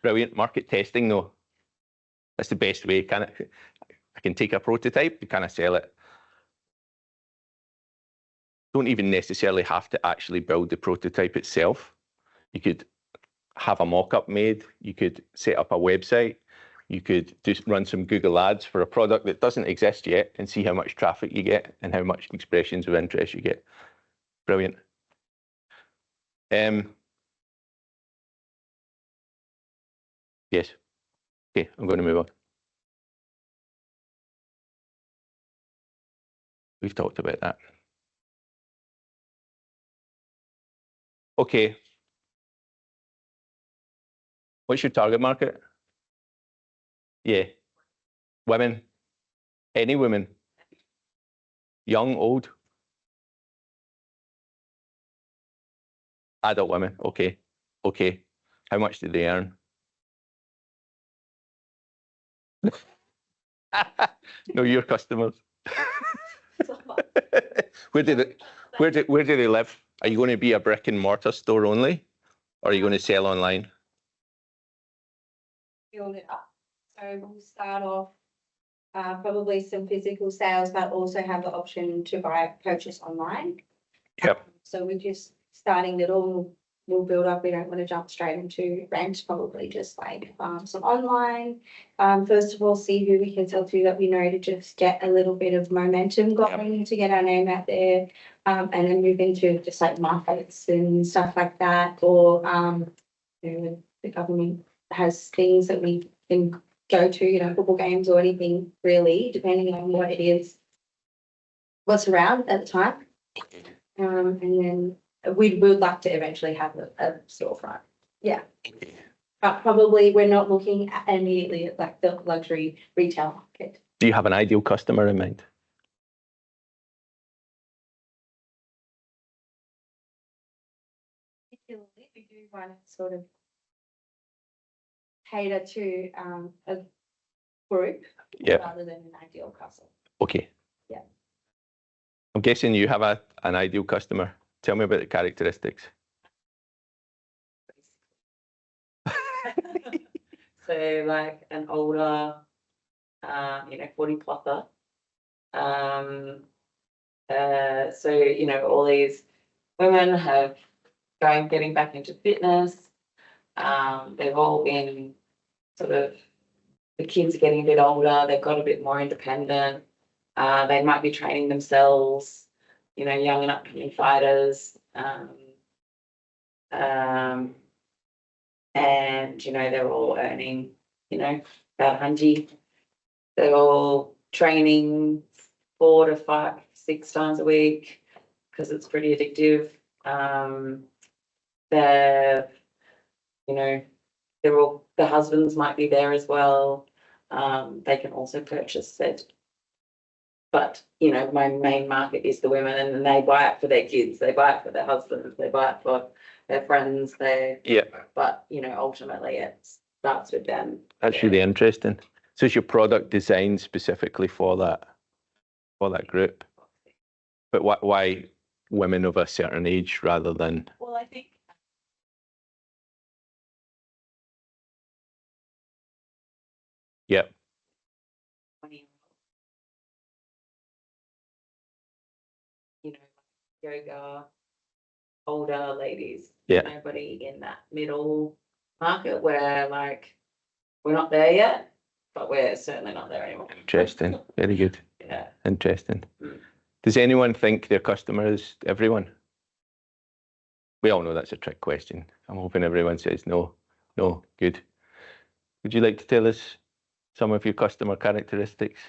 Brilliant. Market testing, though. That's the best way. I can take a prototype, you kind of sell it. Don't even necessarily have to actually build the prototype itself. You could have a mock-up made. You could set up a website. You could just run some Google ads for a product that doesn't exist yet and see how much traffic you get and how much expressions of interest you get. Brilliant. Yes. Okay, I'm going to move on. We've talked about that. Okay. What's your target market? Yeah. Women. Any women. Young, old. Adult women. Okay. Okay. How much do they earn? No, your customers. Where do they live? Are you going to be a brick and mortar store only, or are you going to sell online? Build it up. So we'll start off probably some physical sales, but also have the option to purchase online. Yep. So we're just starting little. We'll build up. We don't want to jump straight into rent. Probably just like some online. First of all, see who we can sell to that we know to just get a little bit of momentum going to get our name out there, and then move into just like markets and stuff like that. Or you know, the government has things that we can go to, you know, football games or anything really, depending on what it is, what's around at the time. And then we would like to eventually have a storefront. Yeah. But probably we're not looking at immediately at like the luxury retail market. Do you have an ideal customer in mind? Particularly, we do want to sort of cater to a group rather than an ideal customer. Okay. Yeah. I'm guessing you have an ideal customer. Tell me about the characteristics. So like an older, 40 pluser. So, you know, all these women have getting back into fitness. They've all been sort of, the kids are getting a bit older, they've got a bit more independent. They might be training themselves, you know, young and upcoming fighters. And, you know, they're all earning, you know, about 100. They're all training 4 to 5, 6 times a week because it's pretty addictive. They're, you know, the husbands might be there as well. They can also purchase it. But, you know, my main market is the women, and they buy it for their kids, they buy it for their husbands, they buy it for their friends. But, you know, ultimately it starts with them. That's really interesting. So is your product designed specifically for that group? But why women of a certain age rather than? Well, I think Yep. You know, yoga, older ladies. Yeah. Nobody in that middle market where like we're not there yet, but we're certainly not there anymore. Interesting. Very good. Yeah. Interesting. Does anyone think their customer is everyone? We all know that's a trick question. I'm hoping everyone says no. No. Good. Would you like to tell us some of your customer characteristics?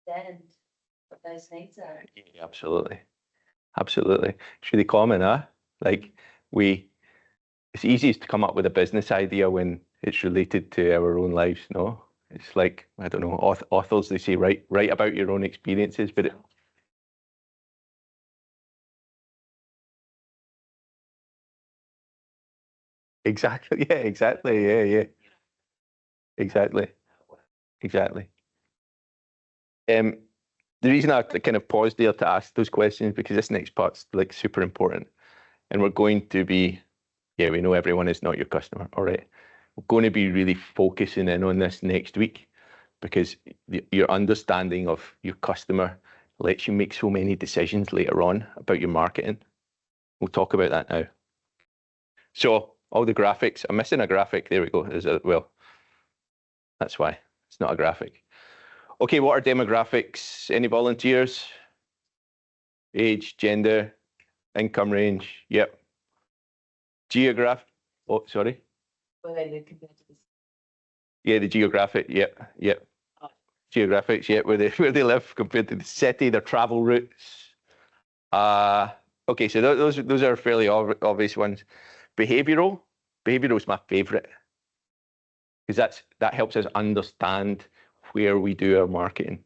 Then what those needs are. Yeah, absolutely. Absolutely. It's really common, huh? Like it's easiest to come up with a business idea when it's related to our own lives, no? It's like, I don't know, authors, they say write about your own experiences, but exactly, yeah, exactly, yeah, exactly. The reason I kind of paused there to ask those questions, because this next part's like super important, and we're going to be, yeah, we know everyone is not your customer, all right. We're going to be really focusing in on this next week, because your understanding of your customer lets you make so many decisions later on about your marketing. We'll talk about that now. So all the graphics, I'm missing a graphic. There we go. Well, that's why it's not a graphic. Okay, what are demographics? Any volunteers? Age, gender, income range. Yep. Geograph. Oh, sorry. Where they live compared to this. Yeah, the geographic. Yep. Oh. Geographics. Yep, where they live compared to the city, their travel routes. Okay, so those are fairly obvious ones. Behavioral is my favorite, because that helps us understand where we do our marketing.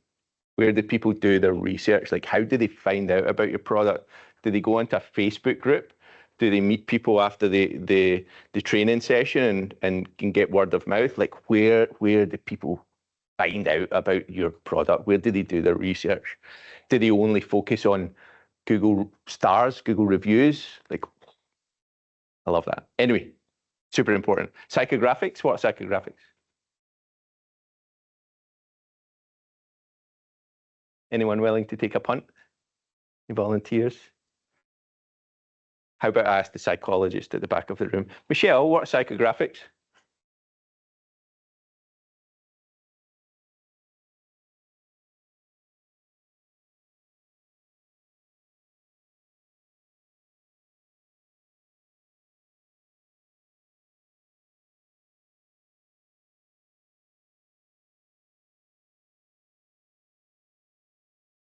Where do people do their research? Like, how do they find out about your product? Do they go into a Facebook group? Do they meet people after the training session and can get word of mouth? Like, where do people find out about your product? Where do they do their research? Do they only focus on Google stars, Google reviews? Like, I love that. Anyway, super important. Psychographics, what are psychographics? Anyone willing to take a punt? Any volunteers? How about I ask the psychologist at the back of the room? Michelle, what are psychographics?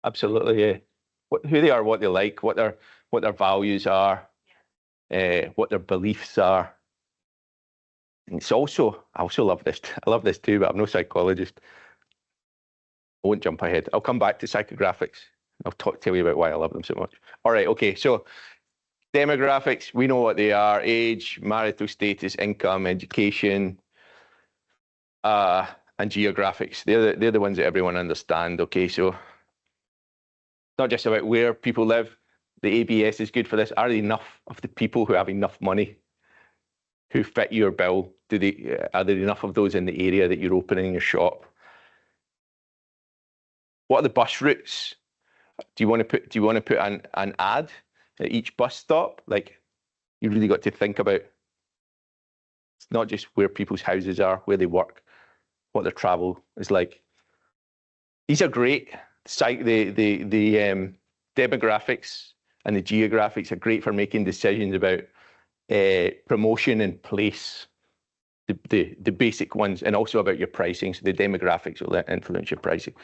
Absolutely, yeah. Who they are, what they like, what their values are, what their beliefs are. And it's also, I also love this. I love this too, but I'm no psychologist. I won't jump ahead. I'll come back to psychographics. I'll tell you about why I love them so much. All right, okay. So demographics, we know what they are: age, marital status, income, education, and geographics. They're the ones that everyone understands. Okay, so not just about where people live. The ABS is good for this. Are there enough of the people who have enough money who fit your bill? Are there enough of those in the area that you're opening your shop? What are the bus routes? Do you want to put an ad at each bus stop? Like, you really got to think about, it's not just where people's houses are, where they work, what their travel is like. These are great. The demographics and the geographics are great for making decisions about promotion and place, the basic ones, and also about your pricing. So the demographics will influence your pricing.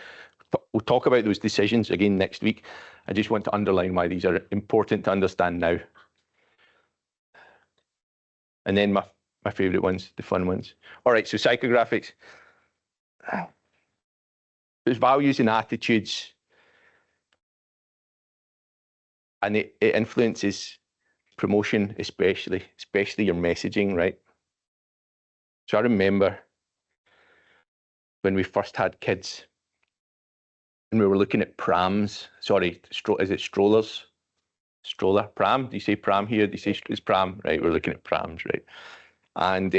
We'll talk about those decisions again next week. I just want to underline why these are important to understand now. And then my favorite ones, the fun ones. All right, so psychographics. There's values and attitudes, and it influences promotion, especially your messaging, right? So I remember when we first had kids and we were looking at prams. Sorry, is it strollers? Stroller, pram? Do you say pram here? Do you say it's pram? Right, we're looking at prams, right? And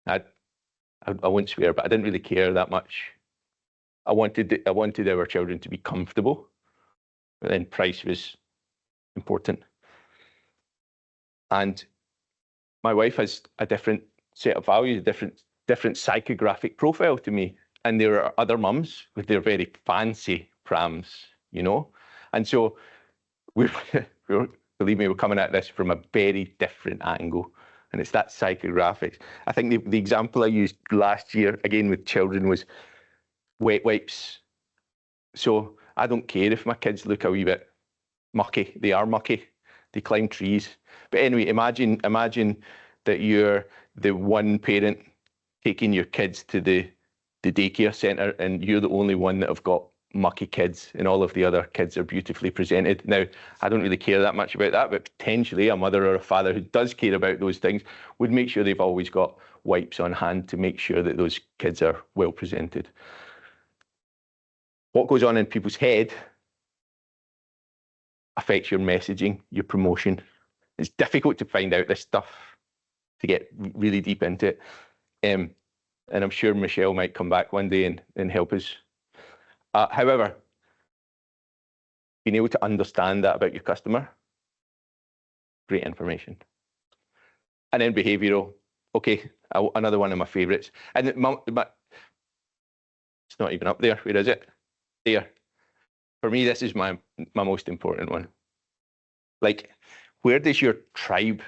I won't swear, but I didn't really care that much. I wanted our children to be comfortable, but then price was important. And my wife has a different set of values, a different psychographic profile to me. And there are other mums with their very fancy prams, you know? And so believe me, we're coming at this from a very different angle. And it's that psychographics. I think the example I used last year, again with children, was wet wipes. So I don't care if my kids look a wee bit mucky. They are mucky. They climb trees. But anyway, imagine that you're the one parent taking your kids to the daycare centre and you're the only one that have got mucky kids and all of the other kids are beautifully presented. Now, I don't really care that much about that, but potentially a mother or a father who does care about those things would make sure they've always got wipes on hand to make sure that those kids are well presented. What goes on in people's head affects your messaging, your promotion. It's difficult to find out this stuff, to get really deep into it. And I'm sure Michelle might come back one day and help us. However, being able to understand that about your customer, great information. And then behavioural, okay, another one of my favourites. And it's not even up there, where is it? There. For me, this is my most important one. Like, where does your tribe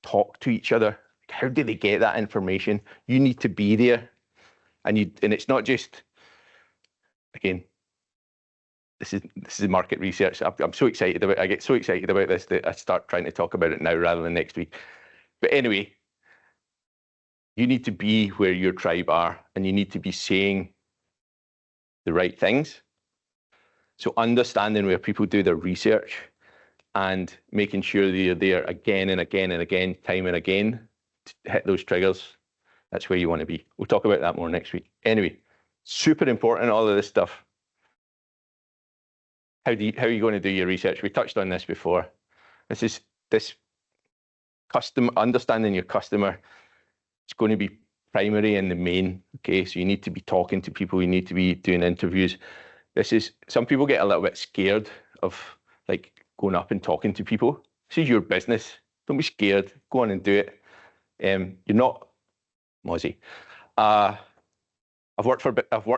talk to each other? How do they get that information? You need to be there. And it's not just, again, this is market research. I'm so excited about it. I get so excited about this that I start trying to talk about it now rather than next week. But anyway, you need to be where your tribe are and you need to be saying the right things. So understanding where people do their research and making sure that you're there again and again and again, time and again, to hit those triggers. That's where you want to be. We'll talk about that more next week. Anyway, super important, all of this stuff. How are you going to do your research? We touched on this before. This understanding your customer. It's going to be primary and the main. Okay, so you need to be talking to people. You need to be doing interviews. Some people get a little bit scared of like going up and talking to people. This is your business. Don't be scared. Go on and do it. You're not Mozzie. I've worked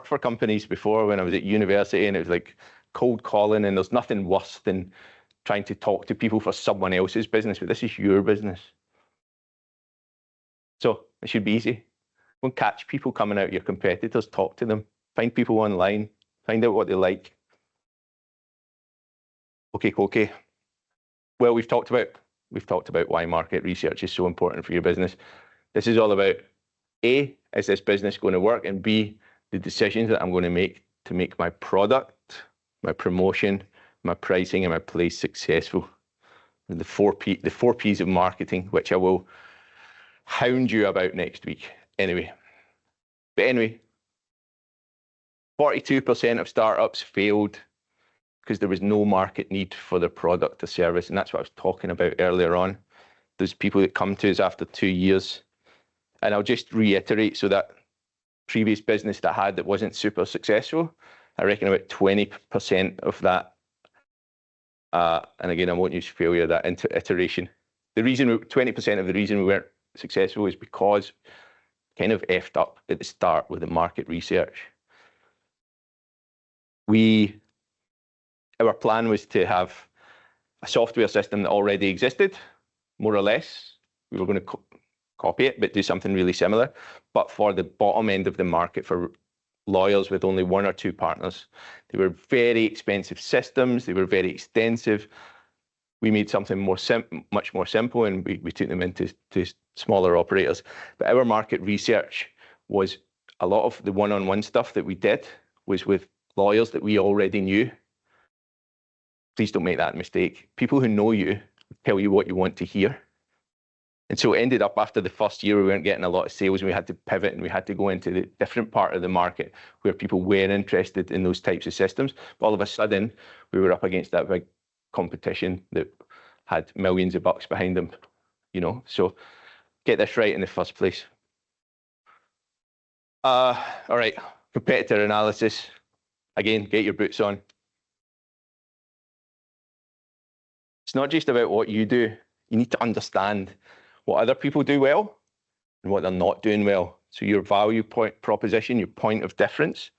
for companies before when I was at university, and it was like cold calling, and there's nothing worse than trying to talk to people for someone else's business, but this is your business. So it should be easy. Go and catch people coming out, your competitors, talk to them, find people online, find out what they like. Okay. Well, we've talked about why market research is so important for your business. This is all about A, is this business going to work? And B, the decisions that I'm going to make my product, my promotion, my pricing, and my place successful. And the four P's of marketing, which I will hound you about next week. Anyway, 42% of startups failed because there was no market need for their product or service. And that's what I was talking about earlier on. There's people that come to us after 2 years. And I'll just reiterate, so that previous business that I had that wasn't super successful, I reckon about 20% of that, and again, I won't use failure, that iteration. 20% of the reason we weren't successful is because kind of effed up at the start with the market research. Our plan was to have a software system that already existed, more or less. We were going to copy it, but do something really similar. But for the bottom end of the market, for lawyers with only 1 or 2 partners, they were very expensive systems. They were very extensive. We made something much more simple, and we took them into smaller operators. But our market research was a lot of the one-on-one stuff that we did was with lawyers that we already knew. Please don't make that mistake. People who know you tell you what you want to hear. And so it ended up after the first year, we weren't getting a lot of sales, and we had to pivot and we had to go into the different part of the market where people were interested in those types of systems. But all of a sudden, we were up against that big competition that had millions of bucks behind them, So get this right in the first place. All right, competitor analysis. Again, get your boots on. It's not just about what you do. You need to understand what other people do well and what they're not doing well. So your value proposition, your point of difference.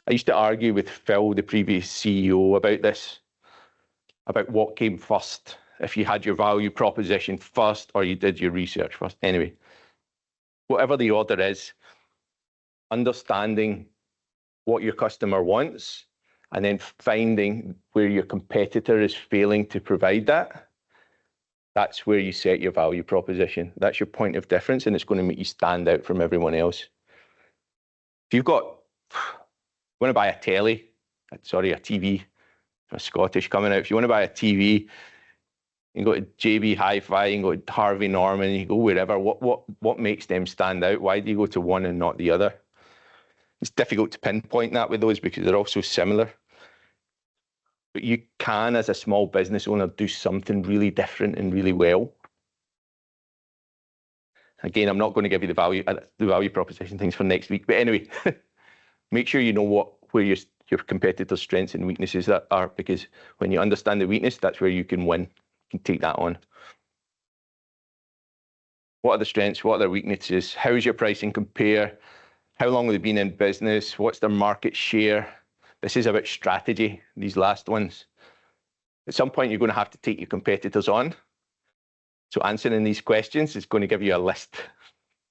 I used to argue with Phil, the previous CEO, about this, about what came first, if you had your value proposition first or you did your research first. Anyway, whatever the order is, understanding what your customer wants and then finding where your competitor is failing to provide that. That's where you set your value proposition. That's your point of difference, and it's going to make you stand out from everyone else. If you've got, want to buy a telly, sorry, a TV, I'm Scottish coming out. If you want to buy a TV, you can go to JB Hi-Fi, you can go to Harvey Norman, you can go wherever. What makes them stand out? Why do you go to one and not the other? It's difficult to pinpoint that with those because they're all so similar. But you can, as a small business owner, do something really different and really well. Again, I'm not going to give you the value proposition things for next week. But anyway, make sure you know where your competitors' strengths and weaknesses are, because when you understand the weakness, that's where you can win. You can take that on. What are the strengths? What are their weaknesses? How does your pricing compare? How long have they been in business? What's their market share? This is about strategy, these last ones. At some point, you're going to have to take your competitors on. So answering these questions is going to give you a list.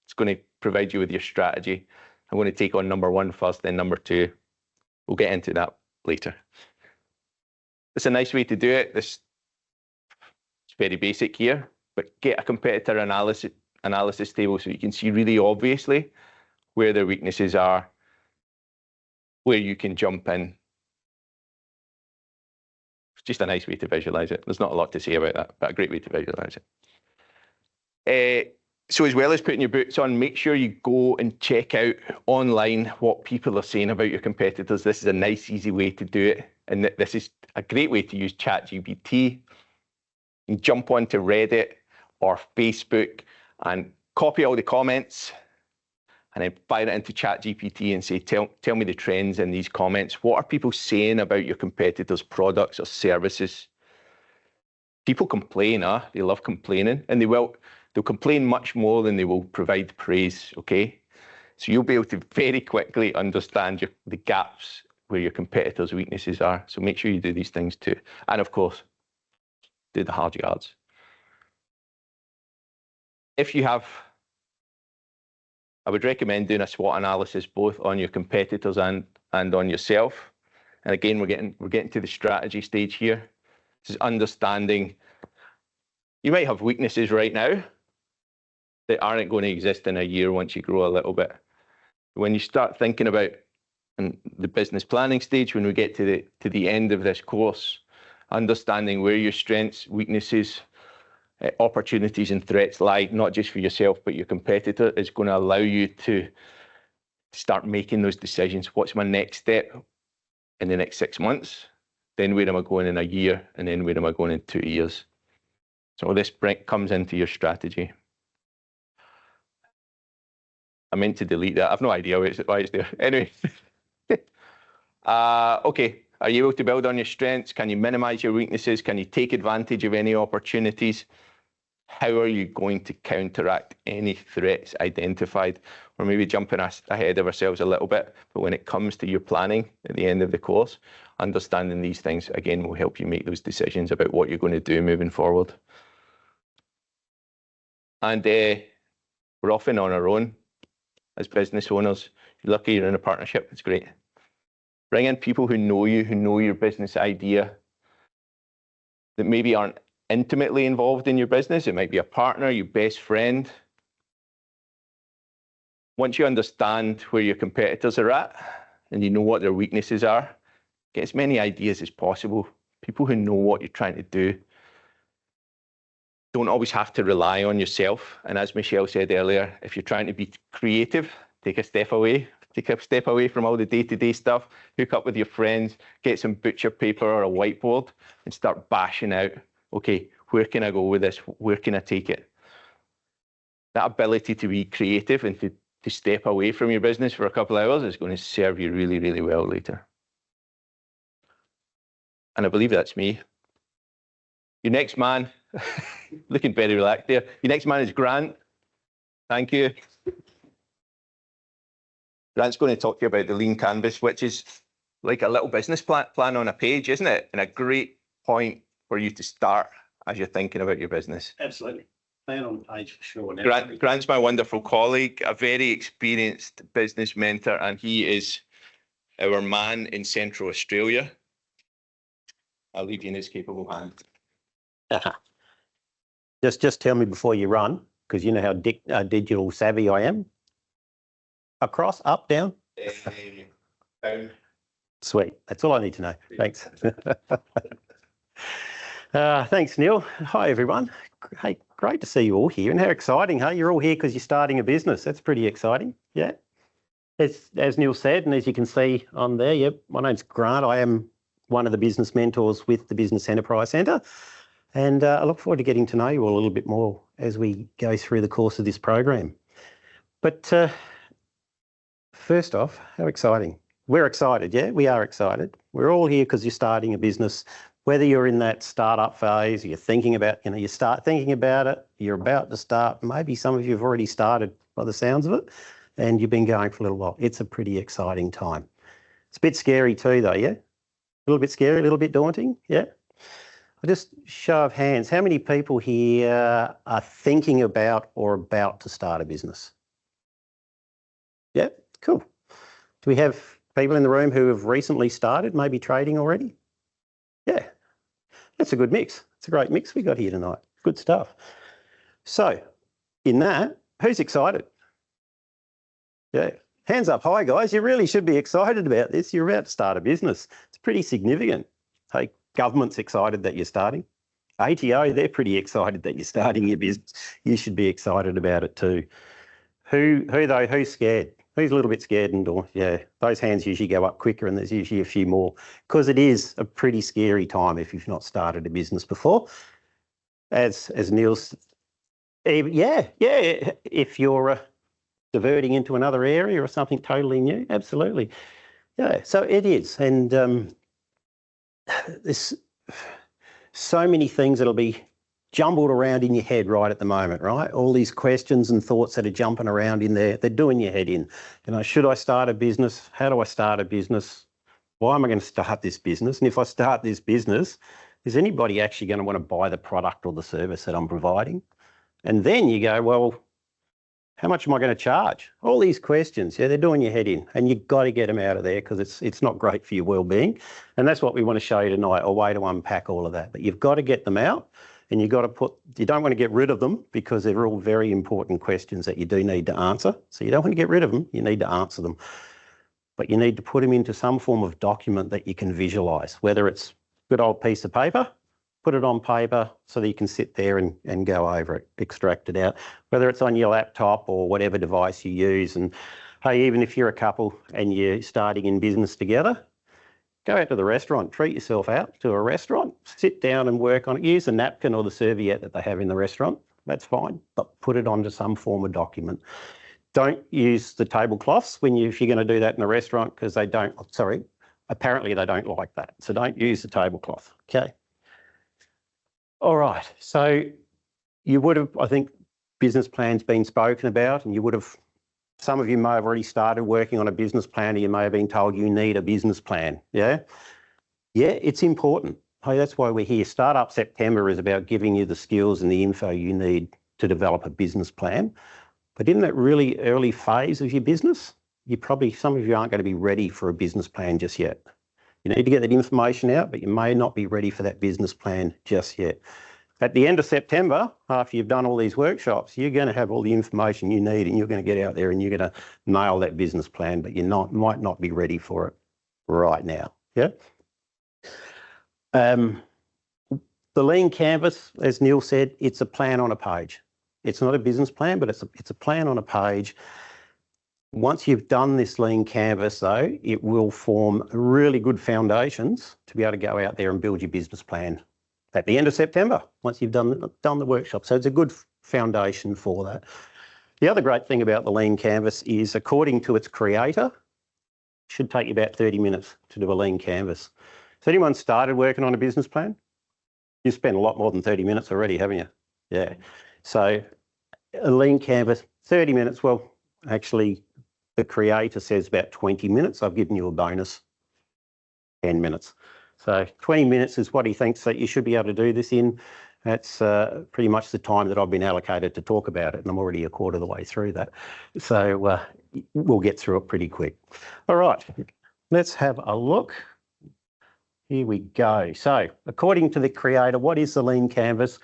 It's going to provide you with your strategy. I'm going to take on number 1 first, then number 2. We'll get into that later. It's a nice way to do it. It's very basic here, but get a competitor analysis table so you can see really obviously where their weaknesses are, where you can jump in. It's just a nice way to visualize it. There's not a lot to say about that, but a great way to visualize it. So as well as putting your boots on, make sure you go and check out online what people are saying about your competitors. This is a nice, easy way to do it. And this is a great way to use ChatGPT. You can jump onto Reddit or Facebook and copy all the comments and then fire it into ChatGPT and say, tell me the trends in these comments. What are people saying about your competitors' products or services? People complain, they love complaining, and they'll complain much more than they will provide praise, okay? So you'll be able to very quickly understand the gaps where your competitors' weaknesses are. So make sure you do these things too. And of course, do the hard yards. If you have, I would recommend doing a SWOT analysis both on your competitors and on yourself. And again, we're getting to the strategy stage here. This is understanding you might have weaknesses right now that aren't going to exist in a year once you grow a little bit. When you start thinking about the business planning stage, when we get to the end of this course, understanding where your strengths, weaknesses, opportunities and threats lie, not just for yourself, but your competitor, is going to allow you to start making those decisions. What's my next step in the next 6 months? Then where am I going in a year? And then where am I going in 2 years? So this comes into your strategy. I meant to delete that. I've no idea why it's there. Anyway. Okay. Are you able to build on your strengths? Can you minimize your weaknesses? Can you take advantage of any opportunities? How are you going to counteract any threats identified? We're maybe jumping ahead of ourselves a little bit, but when it comes to your planning at the end of the course, understanding these things, again, will help you make those decisions about what you're going to do moving forward. And we're often on our own as business owners. You're lucky you're in a partnership. It's great. Bring in people who know you, who know your business idea, that maybe aren't intimately involved in your business. It might be a partner, your best friend. Once you understand where your competitors are at and you know what their weaknesses are, get as many ideas as possible. People who know what you're trying to do. Don't always have to rely on yourself. And as Michelle said earlier, if you're trying to be creative, take a step away. Take a step away from all the day-to-day stuff, hook up with your friends, get some butcher paper or a whiteboard and start bashing out, okay, where can I go with this? Where can I take it? That ability to be creative and to step away from your business for a couple of hours is going to serve you really, really well later. And I believe that's me. Your next man, looking very relaxed there. Your next man is Grant. Thank you. Grant's going to talk to you about the lean canvas, which is like a little business plan on a page, isn't it? And a great point for you to start as you're thinking about your business. Absolutely. Plan on the page for sure. Grant's my wonderful colleague, a very experienced business mentor, and he is our man in Central Australia. I'll leave you in his capable hands. Just tell me before you run, because you know how digital savvy I am. Across, up, down? Down. Sweet. That's all I need to know. Thanks. Thanks, Neil. Hi, everyone. Hey, great to see you all here. And how exciting, hey? You're all here because you're starting a business. That's pretty exciting. Yeah. As Neil said, and as you can see on there, yep, my name's Grant. I am one of the business mentors with the Business Enterprise Centre. And I look forward to getting to know you all a little bit more as we go through the course of this program. But first off, how exciting. We're excited, yeah, we are excited. We're all here because you're starting a business, whether you're in that startup phase, you're thinking about, you start thinking about it, you're about to start, maybe some of you have already started by the sounds of it, and you've been going for a little while. It's a pretty exciting time. It's a bit scary too though, yeah? A little bit scary, a little bit daunting, yeah? I'll just show of hands, how many people here are thinking about or about to start a business? Yeah, cool. Do we have people in the room who have recently started, maybe trading already? Yeah, that's a good mix. It's a great mix we got here tonight. Good stuff. So, in that, who's excited? Yeah, hands up high, guys. You really should be excited about this. You're about to start a business. It's pretty significant. Hey, government's excited that you're starting. ATO, they're pretty excited that you're starting your business. You should be excited about it too. Who though? Who's scared? Who's a little bit scared yeah, those hands usually go up quicker and there's usually a few more because it is a pretty scary time if you've not started a business before. As Neil's, yeah, if you're diverting into another area or something totally new, absolutely. Yeah, so it is. And there's so many things that'll be jumbled around in your head right at the moment, right? All these questions and thoughts that are jumping around in there, they're doing your head in. Should I start a business? How do I start a business? Why am I going to start this business? And if I start this business, is anybody actually going to want to buy the product or the service that I'm providing? And then you go, well, how much am I going to charge? All these questions, yeah, they're doing your head in, and you've got to get them out of there because it's not great for your well-being. And that's what we want to show you tonight, a way to unpack all of that. But you've got to get them out. And you don't want to get rid of them because they're all very important questions that you do need to answer. So you don't want to get rid of them, you need to answer them. But you need to put them into some form of document that you can visualise, whether it's a good old piece of paper, put it on paper so that you can sit there and go over it, extract it out, whether it's on your laptop or whatever device you use. And hey, even if you're a couple and you're starting in business together, go out to the restaurant, treat yourself out to a restaurant, sit down and work on it. Use the napkin or the serviette that they have in the restaurant. That's fine, but put it onto some form of document. Don't use the tablecloths if you're going to do that in a restaurant because apparently they don't like that. So don't use the tablecloth, okay? All right, so you would have, I think, business plans been spoken about and some of you may have already started working on a business plan or you may have been told you need a business plan, yeah? Yeah, it's important. Hey, that's why we're here. Startup September is about giving you the skills and the info you need to develop a business plan. But in that really early phase of your business, some of you aren't going to be ready for a business plan just yet. You need to get that information out, but you may not be ready for that business plan just yet. At the end of September, after you've done all these workshops, you're going to have all the information you need and you're going to get out there and you're going to nail that business plan, but you might not be ready for it right now. Yeah. The lean canvas, as Neil said, it's a plan on a page. It's not a business plan, but it's a plan on a page. Once you've done this lean canvas, though, it will form really good foundations to be able to go out there and build your business plan at the end of September, once you've done the workshop. So it's a good foundation for that. The other great thing about the lean canvas is, according to its creator, it should take you about 30 minutes to do a lean canvas. Has anyone started working on a business plan? You've spent a lot more than 30 minutes already, haven't you? Yeah. So a lean canvas, 30 minutes. Well, actually, the creator says about 20 minutes. I've given you a bonus, 10 minutes. So 20 minutes is what he thinks that you should be able to do this in. That's pretty much the time that I've been allocated to talk about it, and I'm already a quarter of the way through that. So we'll get through it pretty quick. All right, let's have a look. Here we go. So according to the creator, what is the lean canvas?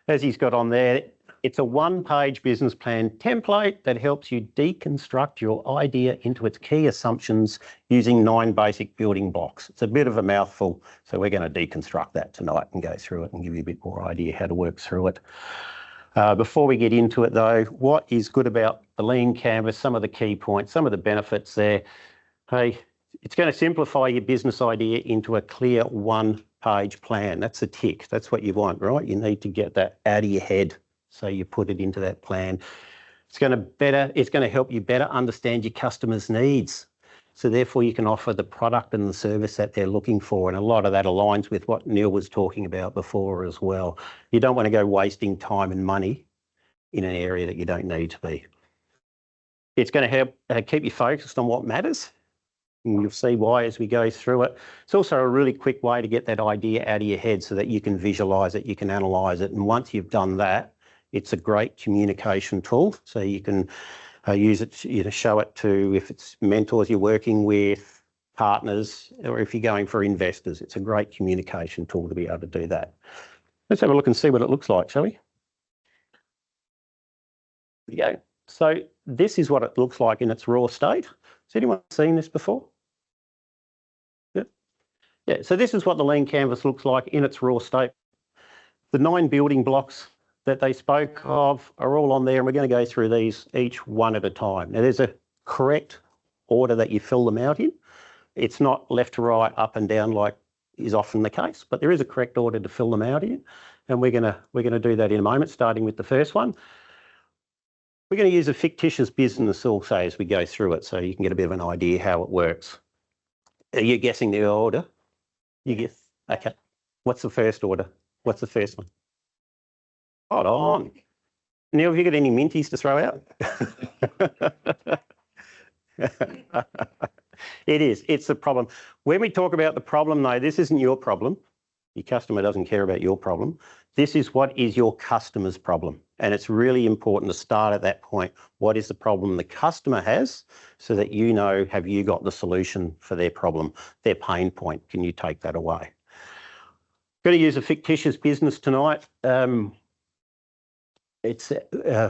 As he's got on there, it's a one-page business plan template that helps you deconstruct your idea into its key assumptions using 9 basic building blocks. It's a bit of a mouthful, so we're going to deconstruct that tonight and go through it and give you a bit more idea how to work through it. Before we get into it though, what is good about the lean canvas, some of the key points, some of the benefits there. Hey, it's going to simplify your business idea into a clear one-page plan. That's a tick. That's what you want, right? You need to get that out of your head. So you put it into that plan. It's going to help you better understand your customers' needs. So therefore you can offer the product and the service that they're looking for. And a lot of that aligns with what Neil was talking about before as well. You don't want to go wasting time and money in an area that you don't need to be. It's going to help keep you focused on what matters. And you'll see why as we go through it. It's also a really quick way to get that idea out of your head so that you can visualise it, you can analyse it. And once you've done that, it's a great communication tool. So you can use it to show it to, if it's mentors you're working with, partners, or if you're going for investors. It's a great communication tool to be able to do that. Let's have a look and see what it looks like, shall we? There you go. So this is what it looks like in its raw state. Has anyone seen this before? Yeah, so this is what the lean canvas looks like in its raw state. The 9 building blocks that they spoke of are all on there, and we're going to go through these each one at a time. Now there's a correct order that you fill them out in. It's not left to right, up and down like is often the case, but there is a correct order to fill them out in, and we're going to do that in a moment, starting with the first one. We're going to use a fictitious business also as we go through it, so you can get a bit of an idea how it works. Are you guessing the order? You guess? Okay. What's the first order? What's the first one? Hold on. Neil, have you got any minties to throw out? It is. It's the problem. When we talk about the problem, though, this isn't your problem. Your customer doesn't care about your problem. This is what is your customer's problem. And it's really important to start at that point. What is the problem the customer has so that you know, have you got the solution for their problem, their pain point? Can you take that away? Going to use a fictitious business tonight. It's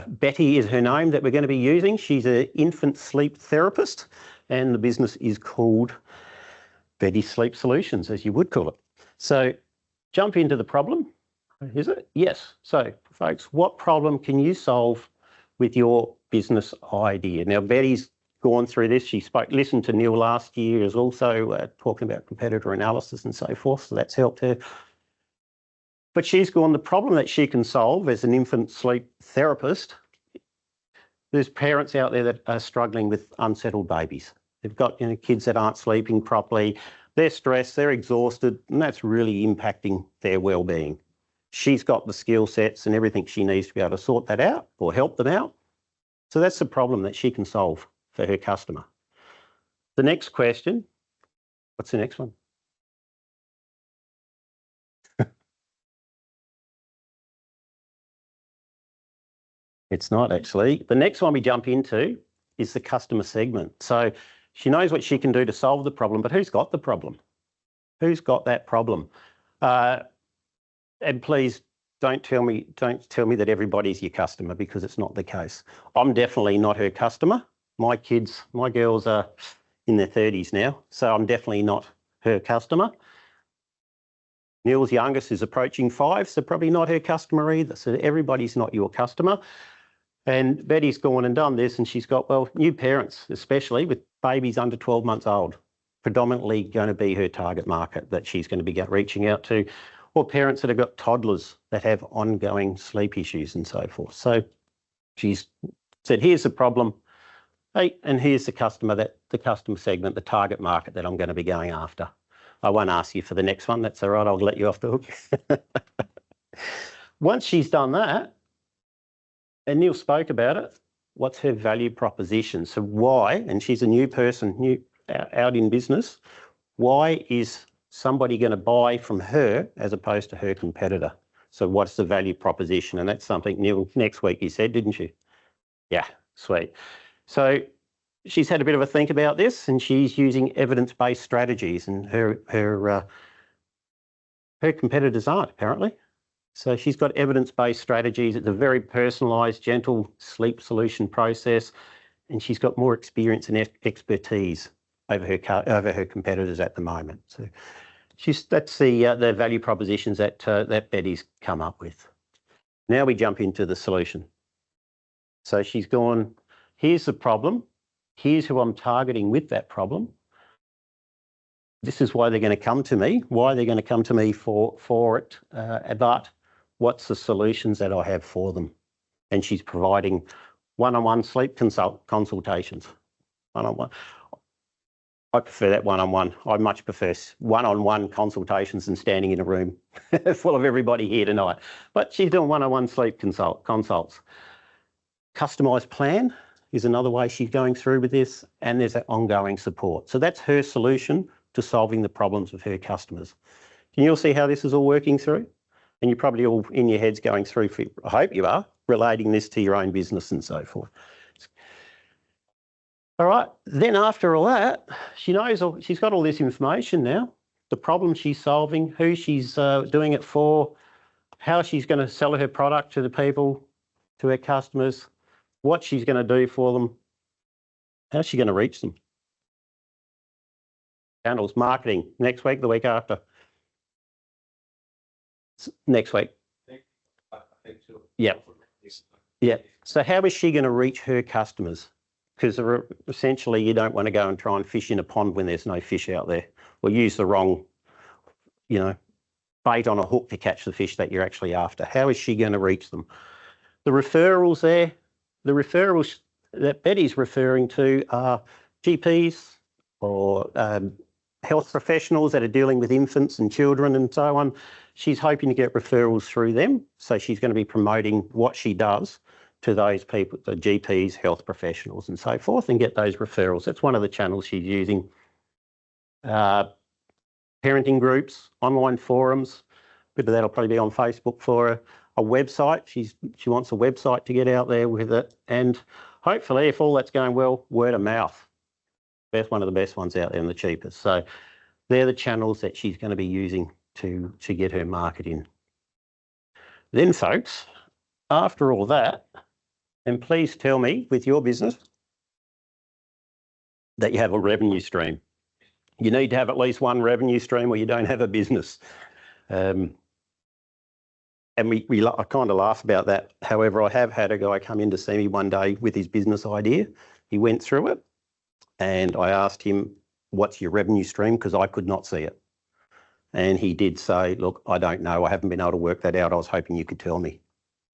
Betty is her name that we're going to be using. She's an infant sleep therapist, and the business is called Betty Sleep Solutions, as you would call it. So jump into the problem. Is it? Yes. So folks, what problem can you solve with your business idea? Now, Betty's gone through this. She listened to Neil last year, is also talking about competitor analysis and so forth. So that's helped her. But she's gone, the problem that she can solve as an infant sleep therapist, there's parents out there that are struggling with unsettled babies. They've got kids that aren't sleeping properly, they're stressed, they're exhausted, and that's really impacting their well-being. She's got the skill sets and everything she needs to be able to sort that out or help them out. So that's the problem that she can solve for her customer. The next question, what's the next one? It's not actually. The next one we jump into is the customer segment. So she knows what she can do to solve the problem, but who's got the problem? Who's got that problem? And please don't tell me that everybody's your customer, because it's not the case. I'm definitely not her customer. My girls are in their 30s now, so I'm definitely not her customer. Neil's youngest is approaching 5, so probably not her customer either. So everybody's not your customer. And Betty's gone and done this, and she's got, well, new parents, especially with babies under 12 months old, predominantly going to be her target market that she's going to be reaching out to, or parents that have got toddlers that have ongoing sleep issues and so forth. So she's said, here's the problem, hey, and here's the customer segment, the target market that I'm going to be going after. I won't ask you for the next one. That's all right. I'll let you off the hook. Once she's done that, and Neil spoke about it, what's her value proposition? So why, and she's a new person, out in business, why is somebody going to buy from her as opposed to her competitor? So what's the value proposition? And that's something, Neil, next week you said, didn't you? Yeah, sweet. So she's had a bit of a think about this, and she's using evidence-based strategies, and her competitors aren't, apparently. So she's got evidence-based strategies. It's a very personalised, gentle sleep solution process, and she's got more experience and expertise over her competitors at the moment. So that's the value propositions that that Betty's come up with. Now we jump into the solution. So she's gone, here's the problem. Here's who I'm targeting with that problem. This is why they're going to come to me, why they're going to come to me for it, but what's the solutions that I have for them? And she's providing one-on-one sleep consultations. One-on-one. I prefer that one-on-one. I much prefer one-on-one consultations than standing in a room full of everybody here tonight. But she's doing one-on-one sleep consults. Customised plan is another way she's going through with this, and there's that ongoing support. So that's her solution to solving the problems of her customers. Can you all see how this is all working through? And you're probably all in your heads going through, I hope you are, relating this to your own business and so forth. All right, then after all that, she knows she's got all this information now, the problem she's solving, who she's doing it for, how she's going to sell her product to the people, to her customers, what she's going to do for them, how's she going to reach them? Channels, marketing, next week, the week after. Next week. Yeah. Yeah. So how is she going to reach her customers? Because essentially you don't want to go and try and fish in a pond when there's no fish out there, or use the wrong, bait on a hook to catch the fish that you're actually after. How is she going to reach them? The referrals there, the referrals that Betty's referring to are GPs or health professionals that are dealing with infants and children and so on. She's hoping to get referrals through them. So she's going to be promoting what she does to those people, the GPs, health professionals and so forth, and get those referrals. That's one of the channels she's using. Parenting groups, online forums, a bit of that'll probably be on Facebook for her. A website, she wants a website to get out there with it. And hopefully, if all that's going well, word of mouth. One of the best ones out there and the cheapest. So they're the channels that she's going to be using to get her market in. Then folks, after all that, and please tell me with your business that you have a revenue stream. You need to have at least one revenue stream or you don't have a business. And I kind of laugh about that. However, I have had a guy come in to see me one day with his business idea. He went through it and I asked him, what's your revenue stream? Because I could not see it. And he did say, look, I don't know. I haven't been able to work that out. I was hoping you could tell me.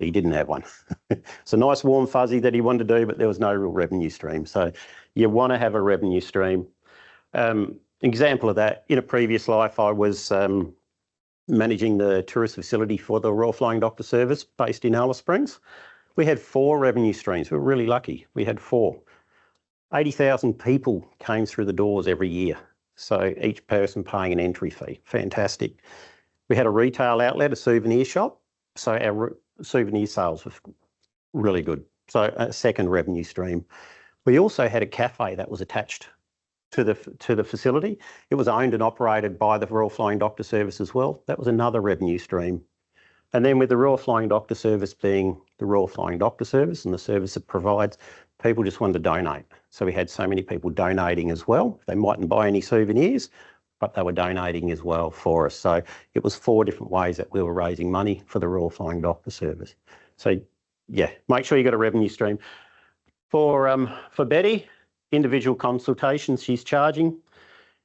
He didn't have one. It's a nice warm fuzzy that he wanted to do, but there was no real revenue stream. So you want to have a revenue stream. Example of that, in a previous life, I was managing the tourist facility for the Royal Flying Doctor Service based in Alice Springs. We had 4 revenue streams. We were really lucky. We had 4. 80,000 people came through the doors every year. So each person paying an entry fee. Fantastic. We had a retail outlet, a souvenir shop. So our souvenir sales were really good. So a second revenue stream. We also had a cafe that was attached to the facility. It was owned and operated by the Royal Flying Doctor Service as well. That was another revenue stream. And then with the Royal Flying Doctor Service being the Royal Flying Doctor Service and the service it provides, people just wanted to donate. So we had so many people donating as well. They mightn't buy any souvenirs, but they were donating as well for us. So it was 4 different ways that we were raising money for the Royal Flying Doctor Service. So yeah, make sure you got a revenue stream. For Betty, individual consultations she's charging.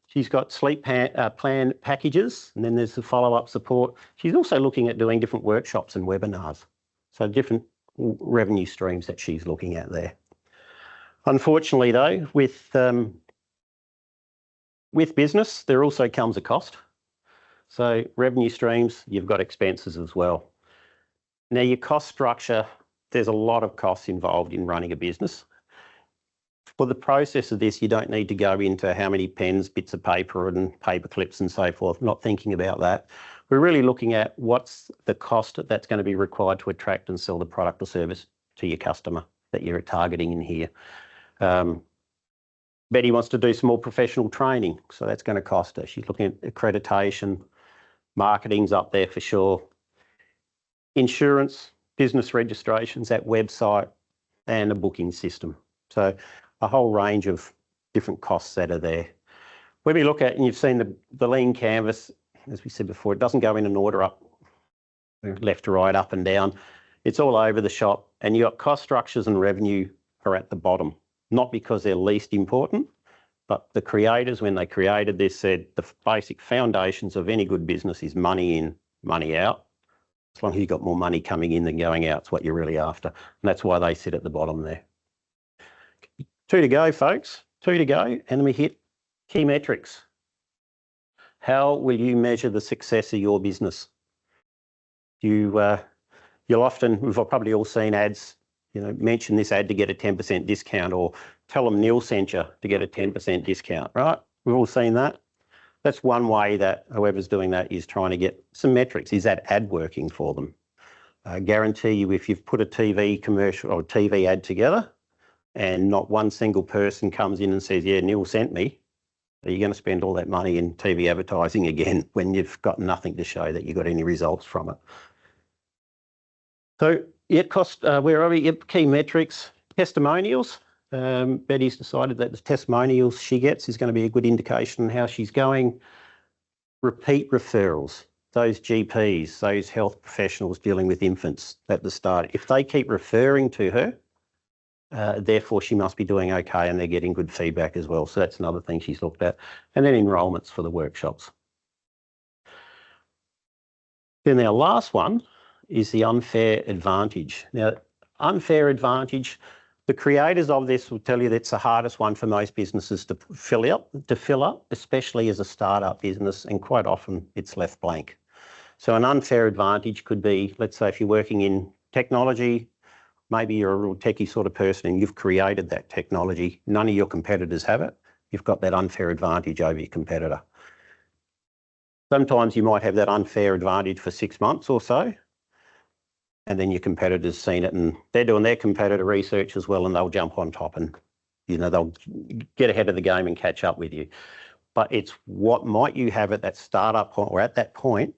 She's got sleep plan packages, and then there's the follow-up support. She's also looking at doing different workshops and webinars. So different revenue streams that she's looking at there. Unfortunately though, with business, there also comes a cost. So revenue streams, you've got expenses as well. Now your cost structure, there's a lot of costs involved in running a business. For the process of this, you don't need to go into how many pens, bits of paper and paper clips and so forth, not thinking about that. We're really looking at what's the cost that's going to be required to attract and sell the product or service to your customer that you're targeting in here. Betty wants to do some more professional training, so that's going to cost her. She's looking at accreditation, marketing's up there for sure. insurance, business registrations, that website, and a booking system. So a whole range of different costs that are there. When we look at, and you've seen the lean canvas, as we said before, it doesn't go in an order up, left to right, up and down. It's all over the shop, and you've got cost structures and revenue are at the bottom, not because they're least important, but the creators, when they created this, said the basic foundations of any good business is money in, money out. As long as you've got more money coming in than going out, it's what you're really after. And that's why they sit at the bottom there. 2 to go, folks. 2 to go. And then we hit key metrics. How will you measure the success of your business? You'll often, we've probably all seen ads, mention this ad to get a 10% discount, or tell them Neil sent you to get a 10% discount, right? We've all seen that. That's one way that whoever's doing that is trying to get some metrics. Is that ad working for them? I guarantee you, if you've put a TV commercial or TV ad together and not one single person comes in and says, yeah, Neil sent me, are you going to spend all that money in TV advertising again when you've got nothing to show that you got any results from it? So, where are we? Yep, key metrics, testimonials. Betty's decided that the testimonials she gets is going to be a good indication on how she's going. Repeat referrals, those GPs, those health professionals dealing with infants at the start, if they keep referring to her, therefore she must be doing okay and they're getting good feedback as well. So that's another thing she's looked at. And then enrolments for the workshops. Then our last one is the unfair advantage. Now, unfair advantage, the creators of this will tell you that's the hardest one for most businesses to fill up, especially as a startup business, and quite often it's left blank. So an unfair advantage could be, let's say if you're working in technology, maybe you're a real techie sort of person and you've created that technology, none of your competitors have it, you've got that unfair advantage over your competitor. Sometimes you might have that unfair advantage for 6 months or so, and then your competitor's seen it and they're doing their competitor research as well, and they'll jump on top and, they'll get ahead of the game and catch up with you. But it's what might you have at that startup point or at that point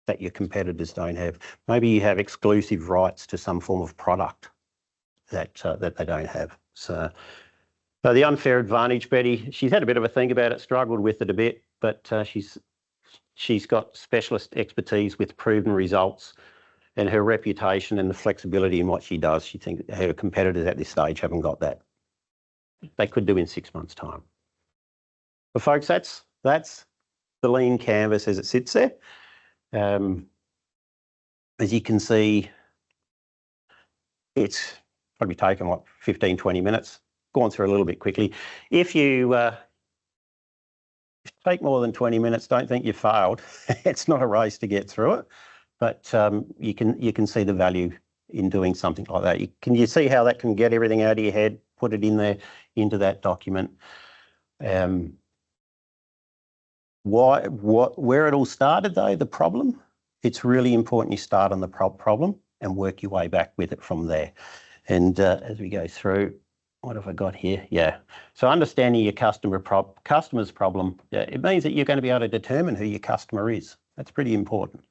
that your competitors don't have. Maybe you have exclusive rights to some form of product that they don't have. So the unfair advantage, Betty, she's had a bit of a think about it, struggled with it a bit, but she's got specialist expertise with proven results, and her reputation and the flexibility in what she does, she thinks her competitors at this stage haven't got that. They could do in 6 months' time. But folks, that's the lean canvas as it sits there. As you can see, it's probably taken 15, 20 minutes, gone through a little bit quickly. If you take more than 20 minutes, don't think you failed. It's not a race to get through it. But you can see the value in doing something like that. Can you see how that can get everything out of your head, put it in there into that document? Where it all started though, the problem, it's really important you start on the problem and work your way back with it from there. And as we go through, what have I got here? Yeah. So understanding your customer's problem, it means that you're going to be able to determine who your customer is. That's pretty important.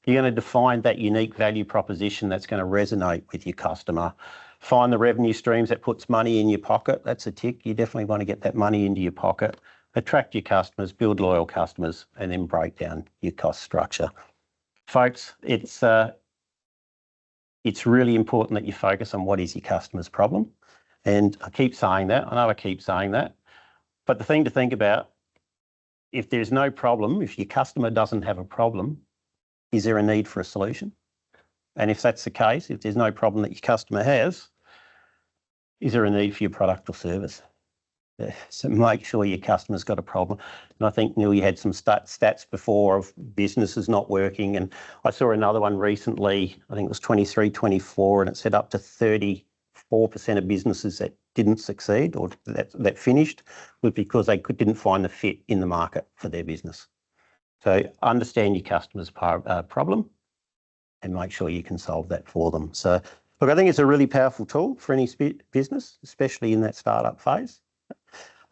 You're going to define that unique value proposition that's going to resonate with your customer. Find the revenue streams that puts money in your pocket. That's a tick. You definitely want to get that money into your pocket. Attract your customers, build loyal customers, and then break down your cost structure. Folks, it's really important that you focus on what is your customer's problem. And I keep saying that. I know I keep saying that. But the thing to think about, if there's no problem, if your customer doesn't have a problem, is there a need for a solution? And if that's the case, if there's no problem that your customer has, is there a need for your product or service? So make sure your customer's got a problem. And I think, Neil, you had some stats before of businesses not working. And I saw another one recently, I think it was 23, 24, and it said up to 34% of businesses that didn't succeed or that finished was because they didn't find the fit in the market for their business. So understand your customer's problem and make sure you can solve that for them. So look, I think it's a really powerful tool for any business, especially in that startup phase.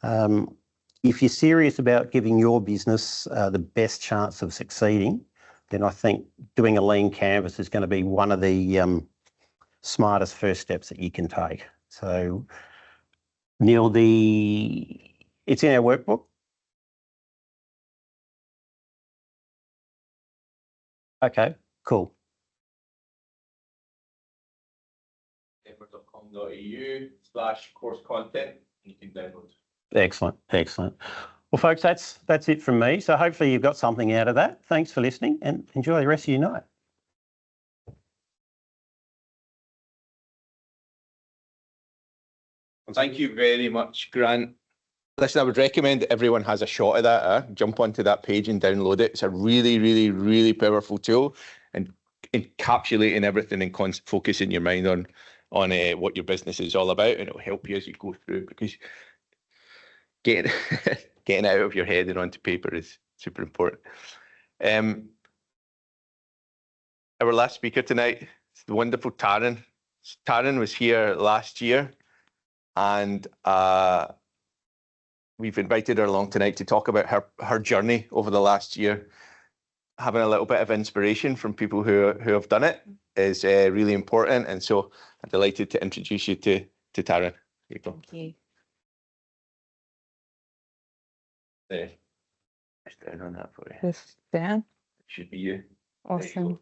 If you're serious about giving your business the best chance of succeeding, then I think doing a lean canvas is going to be one of the smartest first steps that you can take. So, Neil, it's in our workbook. Okay, cool. Denver.com.au/course content. You can download. Excellent, excellent. Well, folks, that's it from me. So hopefully you've got something out of that. Thanks for listening and enjoy the rest of your night. Thank you very much, Grant. Listen, I would recommend that everyone has a shot of that. Jump onto that page and download it. It's a really, really, really powerful tool, and encapsulating everything and focusing your mind on what your business is all about, and it'll help you as you go through, because getting getting out of your head and onto paper is super important. Our last speaker tonight is the wonderful Taryn. Taryn was here last year, and we've invited her along tonight to talk about her journey over the last year. Having a little bit of inspiration from people who have done it is really important, and so I'm delighted to introduce you to Taryn. Here you go. Thank you. There. Just down on that for you. This down. It should be you. Awesome.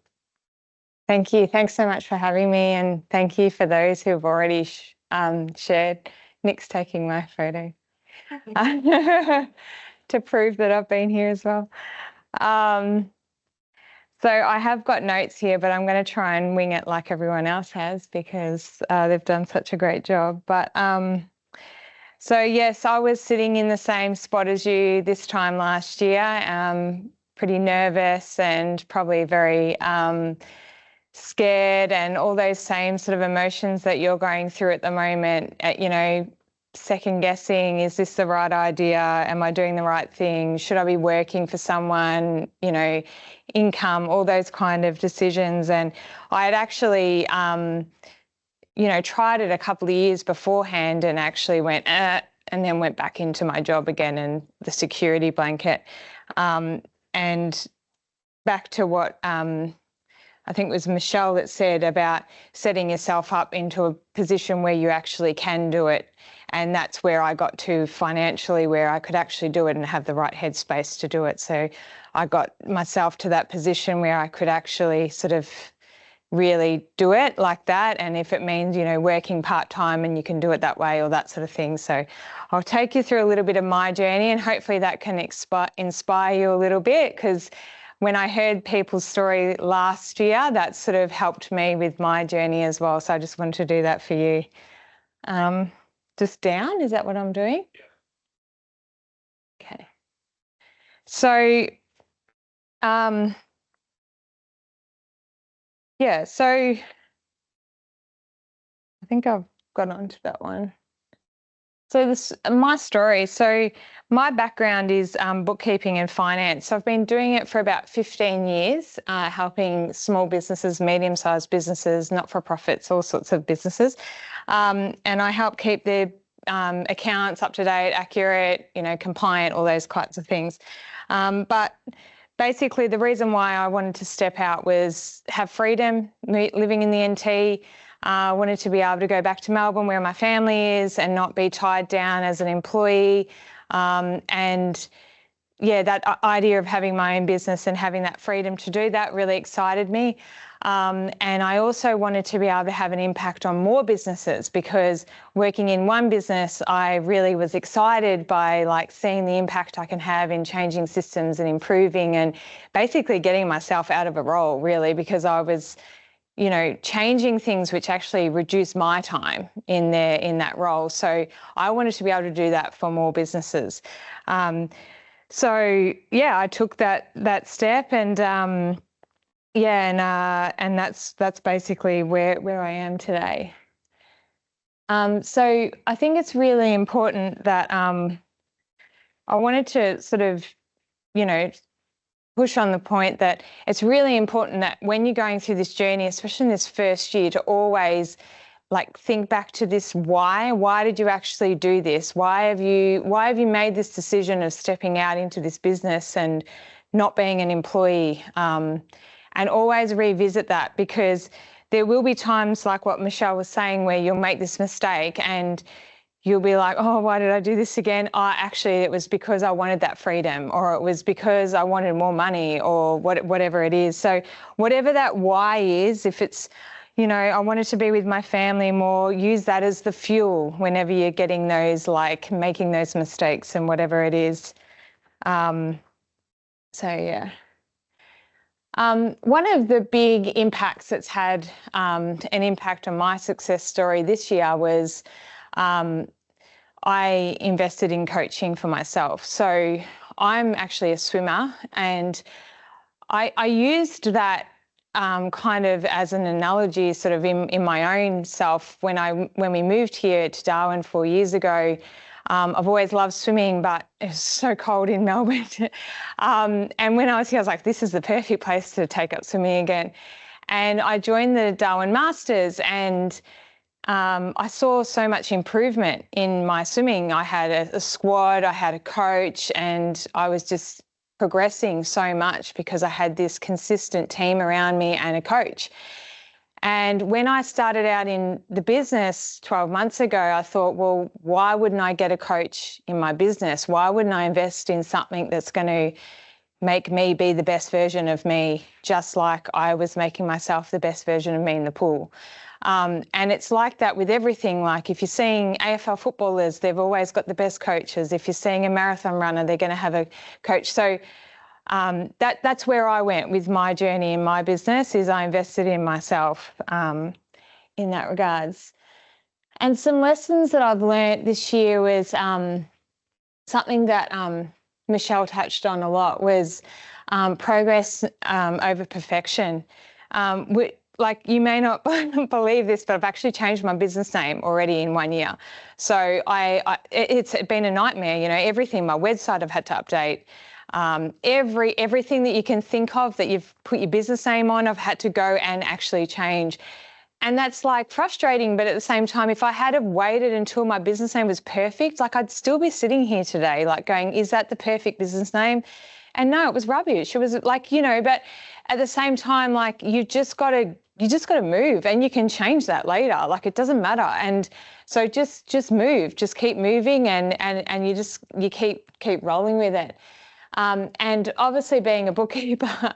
Thank you. Thanks so much for having me, and thank you for those who've already shared. Nick's taking my photo to prove that I've been here as well. So I have got notes here, but I'm going to try and wing it like everyone else has, because they've done such a great job. But so yes, I was sitting in the same spot as you this time last year, pretty nervous and probably very scared, and all those same sort of emotions that you're going through at the moment, you know, second guessing, is this the right idea? Am I doing the right thing? Should I be working for someone? You know, income, all those kind of decisions. And I had actually, you know, tried it a couple of years beforehand and actually went, and then went back into my job again and the security blanket. And back to what I think it was Michelle that said about setting yourself up into a position where you actually can do it. And that's where I got to financially, where I could actually do it and have the right headspace to do it. So I got myself to that position where I could actually sort of really do it like that. And if it means, you know, working part-time and you can do it that way, or that sort of thing. So I'll take you through a little bit of my journey, and hopefully that can inspire you a little bit, because when I heard people's story last year, that sort of helped me with my journey as well. So I just wanted to do that for you. Just down, is that what I'm doing? Okay. So, yeah, so I think I've got onto that one. So this my story. So my background is bookkeeping and finance. So I've been doing it for about 15 years, helping small businesses, medium-sized businesses, not-for-profits, all sorts of businesses. And I help keep their accounts up to date, accurate, you know, compliant, all those kinds of things. But basically the reason why I wanted to step out was have freedom, living in the NT. I wanted to be able to go back to Melbourne where my family is and not be tied down as an employee. And yeah, that idea of having my own business and having that freedom to do that really excited me. And I also wanted to be able to have an impact on more businesses, because working in one business, I really was excited by like seeing the impact I can have in changing systems and improving and basically getting myself out of a role, really, because I was, you know, changing things which actually reduced my time in that role. So I wanted to be able to do that for more businesses. So yeah, I took that step, and yeah, and that's basically where I am today. So I think it's really important that I wanted to sort of, you know, push on the point that it's really important that when you're going through this journey, especially in this first year, to always like think back to this why did you actually do this? Why have you made this decision of stepping out into this business and not being an employee, and always revisit that, because there will be times like what Michelle was saying where you'll make this mistake and you'll be like, oh, why did I do this again? Oh, actually, it was because I wanted that freedom, or it was because I wanted more money, or whatever it is. So whatever that why is, if it's, you know, I wanted to be with my family more, use that as the fuel whenever you're getting those, like making those mistakes and whatever it is. So, yeah. One of the big impacts that's had an impact on my success story this year was I invested in coaching for myself. So I'm actually a swimmer, and I used that kind of as an analogy sort of in my own self when we moved here to Darwin 4 years ago. I've always loved swimming, but it's so cold in Melbourne. And when I was here, I was like, this is the perfect place to take up swimming again. And I joined the Darwin Masters, and I saw so much improvement in my swimming. I had a squad, I had a coach, and I was just progressing so much because I had this consistent team around me and a coach. And when I started out in the business 12 months ago, I thought, well, why wouldn't I get a coach in my business? Why wouldn't I invest in something that's going to make me be the best version of me, just like I was making myself the best version of me in the pool? And it's like that with everything. Like if you're seeing AFL footballers, they've always got the best coaches. If you're seeing a marathon runner, they're going to have a coach. So that's where I went with my journey in my business, is I invested in myself in that regards. And some lessons that I've learnt this year was something that Michelle touched on a lot was progress over perfection. Like, you may not believe this, but I've actually changed my business name already in 1 year. So it's been a nightmare, you know, everything. My website I've had to update. Everything that you can think of that you've put your business name on, I've had to go and actually change. And that's like frustrating, but at the same time, if I had have waited until my business name was perfect, like I'd still be sitting here today, like going, is that the perfect business name? And no, it was rubbish. It was like, you know, but at the same time, like you just got to move, and you can change that later. Like it doesn't matter. And so just move, just keep moving, and you keep rolling with it. And obviously being a bookkeeper,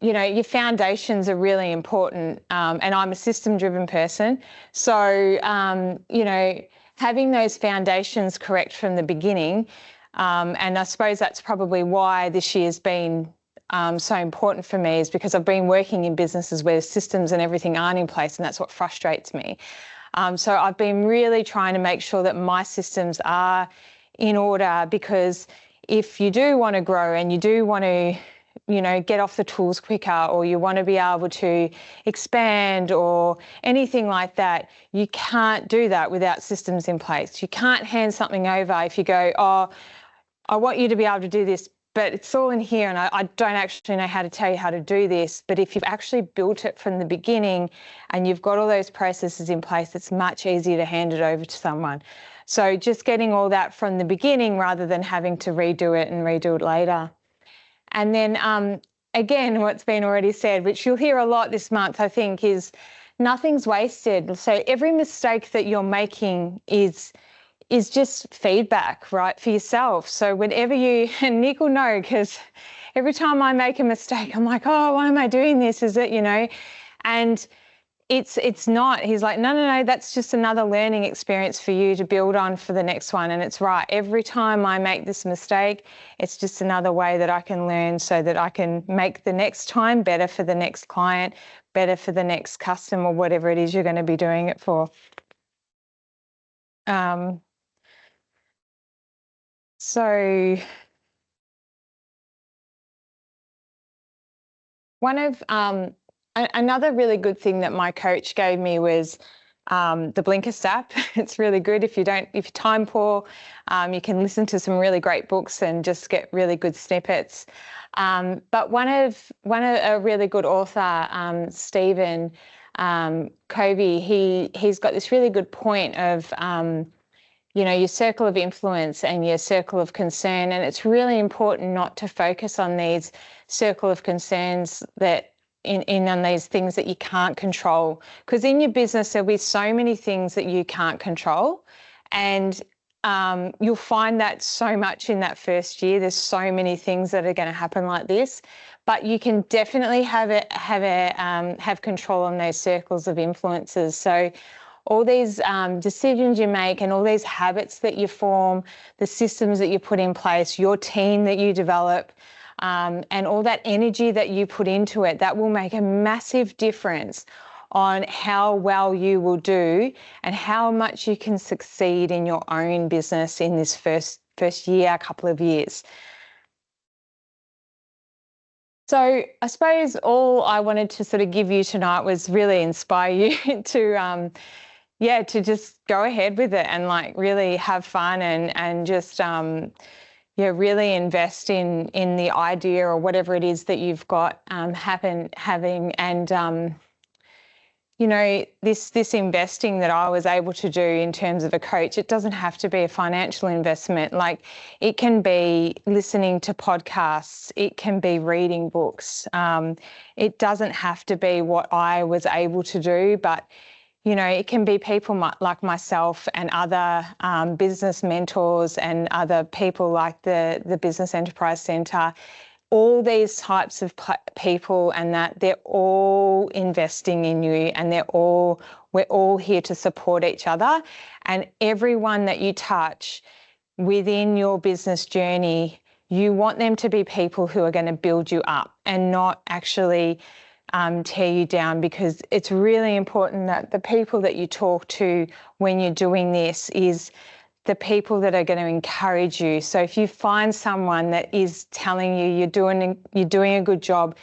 you know, your foundations are really important. And I'm a system-driven person. So, you know, having those foundations correct from the beginning, and I suppose that's probably why this year's been so important for me, is because I've been working in businesses where systems and everything aren't in place, and that's what frustrates me. So I've been really trying to make sure that my systems are in order, because if you do want to grow and you do want to, you know, get off the tools quicker, or you want to be able to expand or anything like that, you can't do that without systems in place. You can't hand something over if you go, oh, I want you to be able to do this, but it's all in here and I don't actually know how to tell you how to do this. But if you've actually built it from the beginning and you've got all those processes in place, it's much easier to hand it over to someone. So just getting all that from the beginning rather than having to redo it later. And then again, what's been already said, which you'll hear a lot this month, I think, is nothing's wasted. So every mistake that you're making is just feedback, right, for yourself. So whenever you, and Nick will know, because every time I make a mistake, I'm like, oh, why am I doing this? Is it, you know? And it's not. He's like, no, that's just another learning experience for you to build on for the next one. And it's right. Every time I make this mistake, it's just another way that I can learn so that I can make the next time better for the next client, better for the next customer, whatever it is you're going to be doing it for. So one of another really good thing that my coach gave me was the Blinkist app. It's really good if you're time poor, you can listen to some really great books and just get really good snippets. But one of a really good author, Stephen Covey, he's got this really good point of your circle of influence and your circle of concern. And it's really important not to focus on these circle of concerns that on these things that you can't control. Because in your business, there'll be so many things that you can't control. And you'll find that so much in that first year. There's so many things that are going to happen like this, but you can definitely have control on those circles of influences. So all these decisions you make and all these habits that you form, the systems that you put in place, your team that you develop, and all that energy that you put into it, that will make a massive difference on how well you will do and how much you can succeed in your own business in this first year, couple of years. So I suppose all I wanted to sort of give you tonight was really inspire you to just go ahead with it and like really have fun and just really invest in the idea or whatever it is that you've got having and this investing that I was able to do in terms of a coach, it doesn't have to be a financial investment. Like it can be listening to podcasts, it can be reading books. It doesn't have to be what I was able to do, but it can be people like myself and other business mentors and other people like the Business Enterprise Centre. All these types of people, and that they're all investing in you, and we're all here to support each other. And everyone that you touch within your business journey, you want them to be people who are going to build you up and not actually tear you down, because it's really important that the people that you talk to when you're doing this is the people that are going to encourage you. So if you find someone that is telling you you're doing a good job,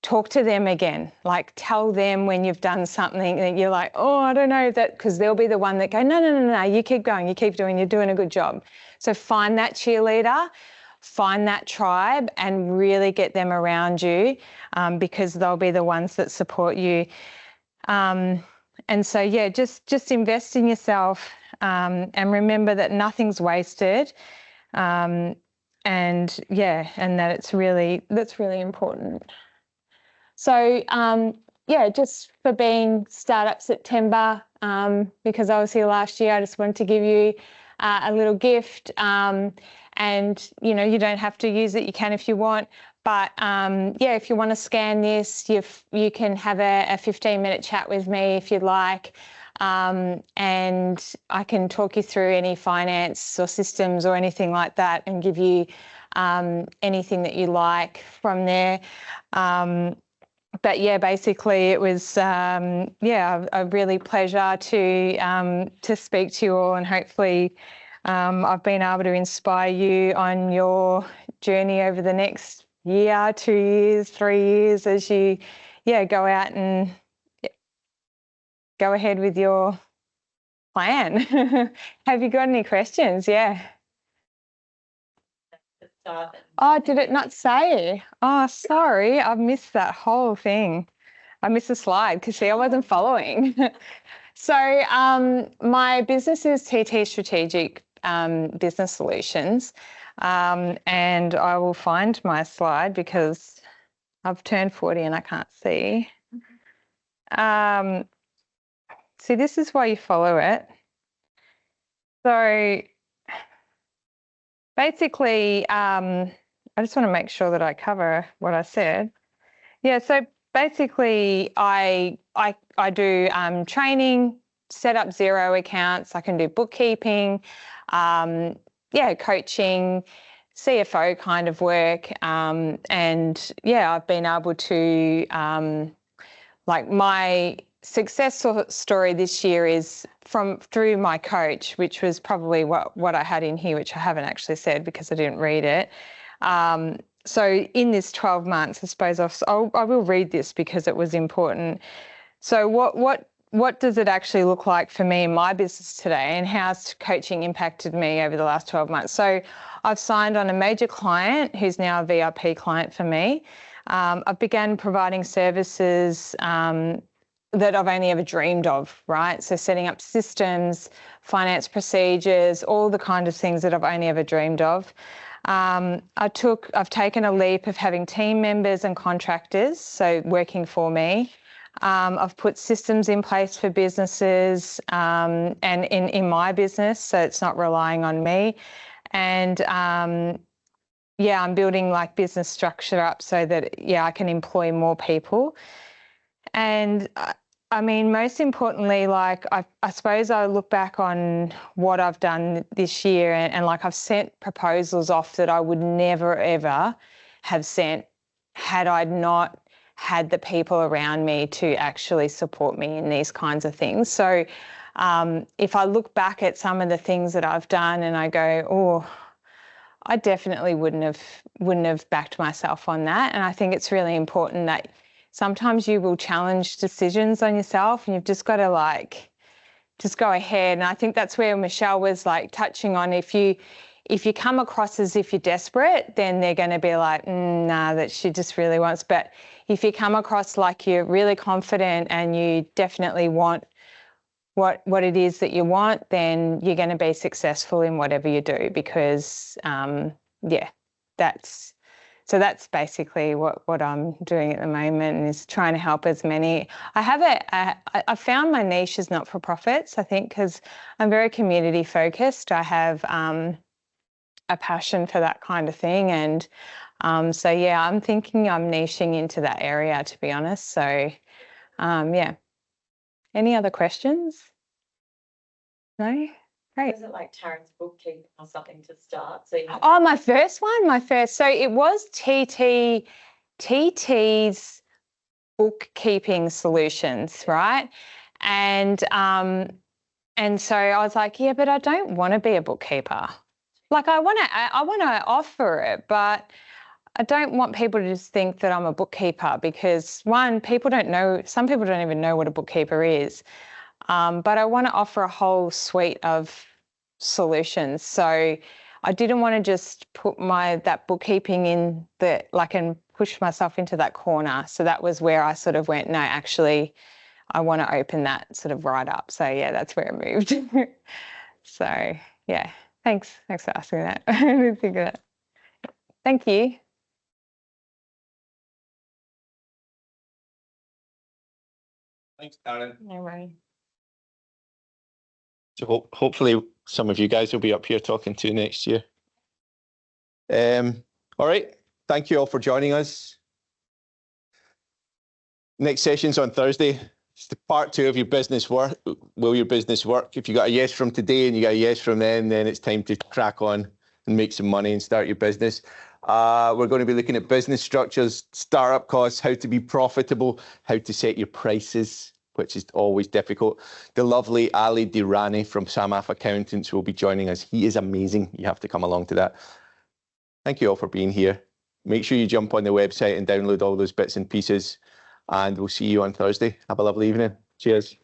talk to them again. Like tell them when you've done something that you're like, oh, I don't know that, because they'll be the one that go, no, you keep going, you keep doing, you're doing a good job. So find that cheerleader, find that tribe and really get them around you, because they'll be the ones that support you. And so, yeah, just invest in yourself, and remember that nothing's wasted. And that that's really important. So, just for being Startup September, because I was here last year, I just wanted to give you a little gift. And, you don't have to use it. You can if you want. But, if you want to scan this, you can have a 15-minute chat with me if you'd like. And I can talk you through any finance or systems or anything like that and give you anything that you like from there. But yeah, basically it was a really pleasure to speak to you all, and hopefully I've been able to inspire you on your journey over the next year, 2 years, 3 years as you go out and go ahead with your plan. Have you got any questions? Yeah. Oh, did it not say? Oh, sorry, I've missed that whole thing. I missed a slide because I wasn't following. So my business is TT Strategic Business Solutions, and I will find my slide because I've turned 40 and I can't see. See, this is why you follow it. So basically, I just want to make sure that I cover what I said. Yeah, so basically I do training, set up Xero accounts. I can do bookkeeping, coaching, CFO kind of work. And I've been able to, my success story this year is through my coach, which was probably what I had in here, which I haven't actually said because I didn't read it. So in this 12 months, I suppose I will read this because it was important. So what does it actually look like for me in my business today, and how's coaching impacted me over the last 12 months? So I've signed on a major client who's now a VIP client for me. I've begun providing services that I've only ever dreamed of, right? So setting up systems, finance procedures, all the kind of things that I've only ever dreamed of. I've taken a leap of having team members and contractors, so working for me. I've put systems in place for businesses and in my business, so it's not relying on me. And yeah, I'm building like business structure up so that, yeah, I can employ more people. And I mean, most importantly, like I suppose I look back on what I've done this year and like I've sent proposals off that I would never, ever have sent had I not had the people around me to actually support me in these kinds of things. So if I look back at some of the things that I've done and I go, oh, I definitely wouldn't have backed myself on that. And I think it's really important that sometimes you will challenge decisions on yourself and you've just got to like, just go ahead. And I think that's where Michelle was like touching on, if you come across as if you're desperate, then they're going to be like, nah, that she just really wants. But if you come across like you're really confident and you definitely want what it is that you want, then you're going to be successful in whatever you do because, yeah, that's basically what I'm doing at the moment, is trying to help as many. I found my niche is not-for-profits, I think, because I'm very community focused. I have a passion for that kind of thing. And so, yeah, I'm thinking I'm niching into that area, to be honest. So, yeah. Any other questions? No? Great. Was it like Taryn's bookkeeping or something to start? So Oh, my first. So it was TT's bookkeeping solutions, right? And so I was like, yeah, but I don't want to be a bookkeeper. Like I want to offer it, but I don't want people to just think that I'm a bookkeeper because, one, some people don't even know what a bookkeeper is. But I want to offer a whole suite of solutions. So I didn't want to just put that bookkeeping in and push myself into that corner. So that was where I sort of went, no, actually, I want to open that sort of right up. So yeah, that's where I moved. So yeah, thanks for asking that. I didn't think of that. Thank you. Thanks, Taryn. No worries. So hopefully some of you guys will be up here talking to next year. All right. Thank you all for joining us. Next session's on Thursday. It's the part 2 of your business work. Will your business work? If you got a yes from today and you got a yes from then it's time to crack on and make some money and start your business. We're going to be looking at business structures, startup costs, how to be profitable, how to set your prices, which is always difficult. The lovely Ali Dirani from Samaf Accountants will be joining us. He is amazing. You have to come along to that. Thank you all for being here. Make sure you jump on the website and download all those bits and pieces, and we'll see you on Thursday. Have a lovely evening. Cheers.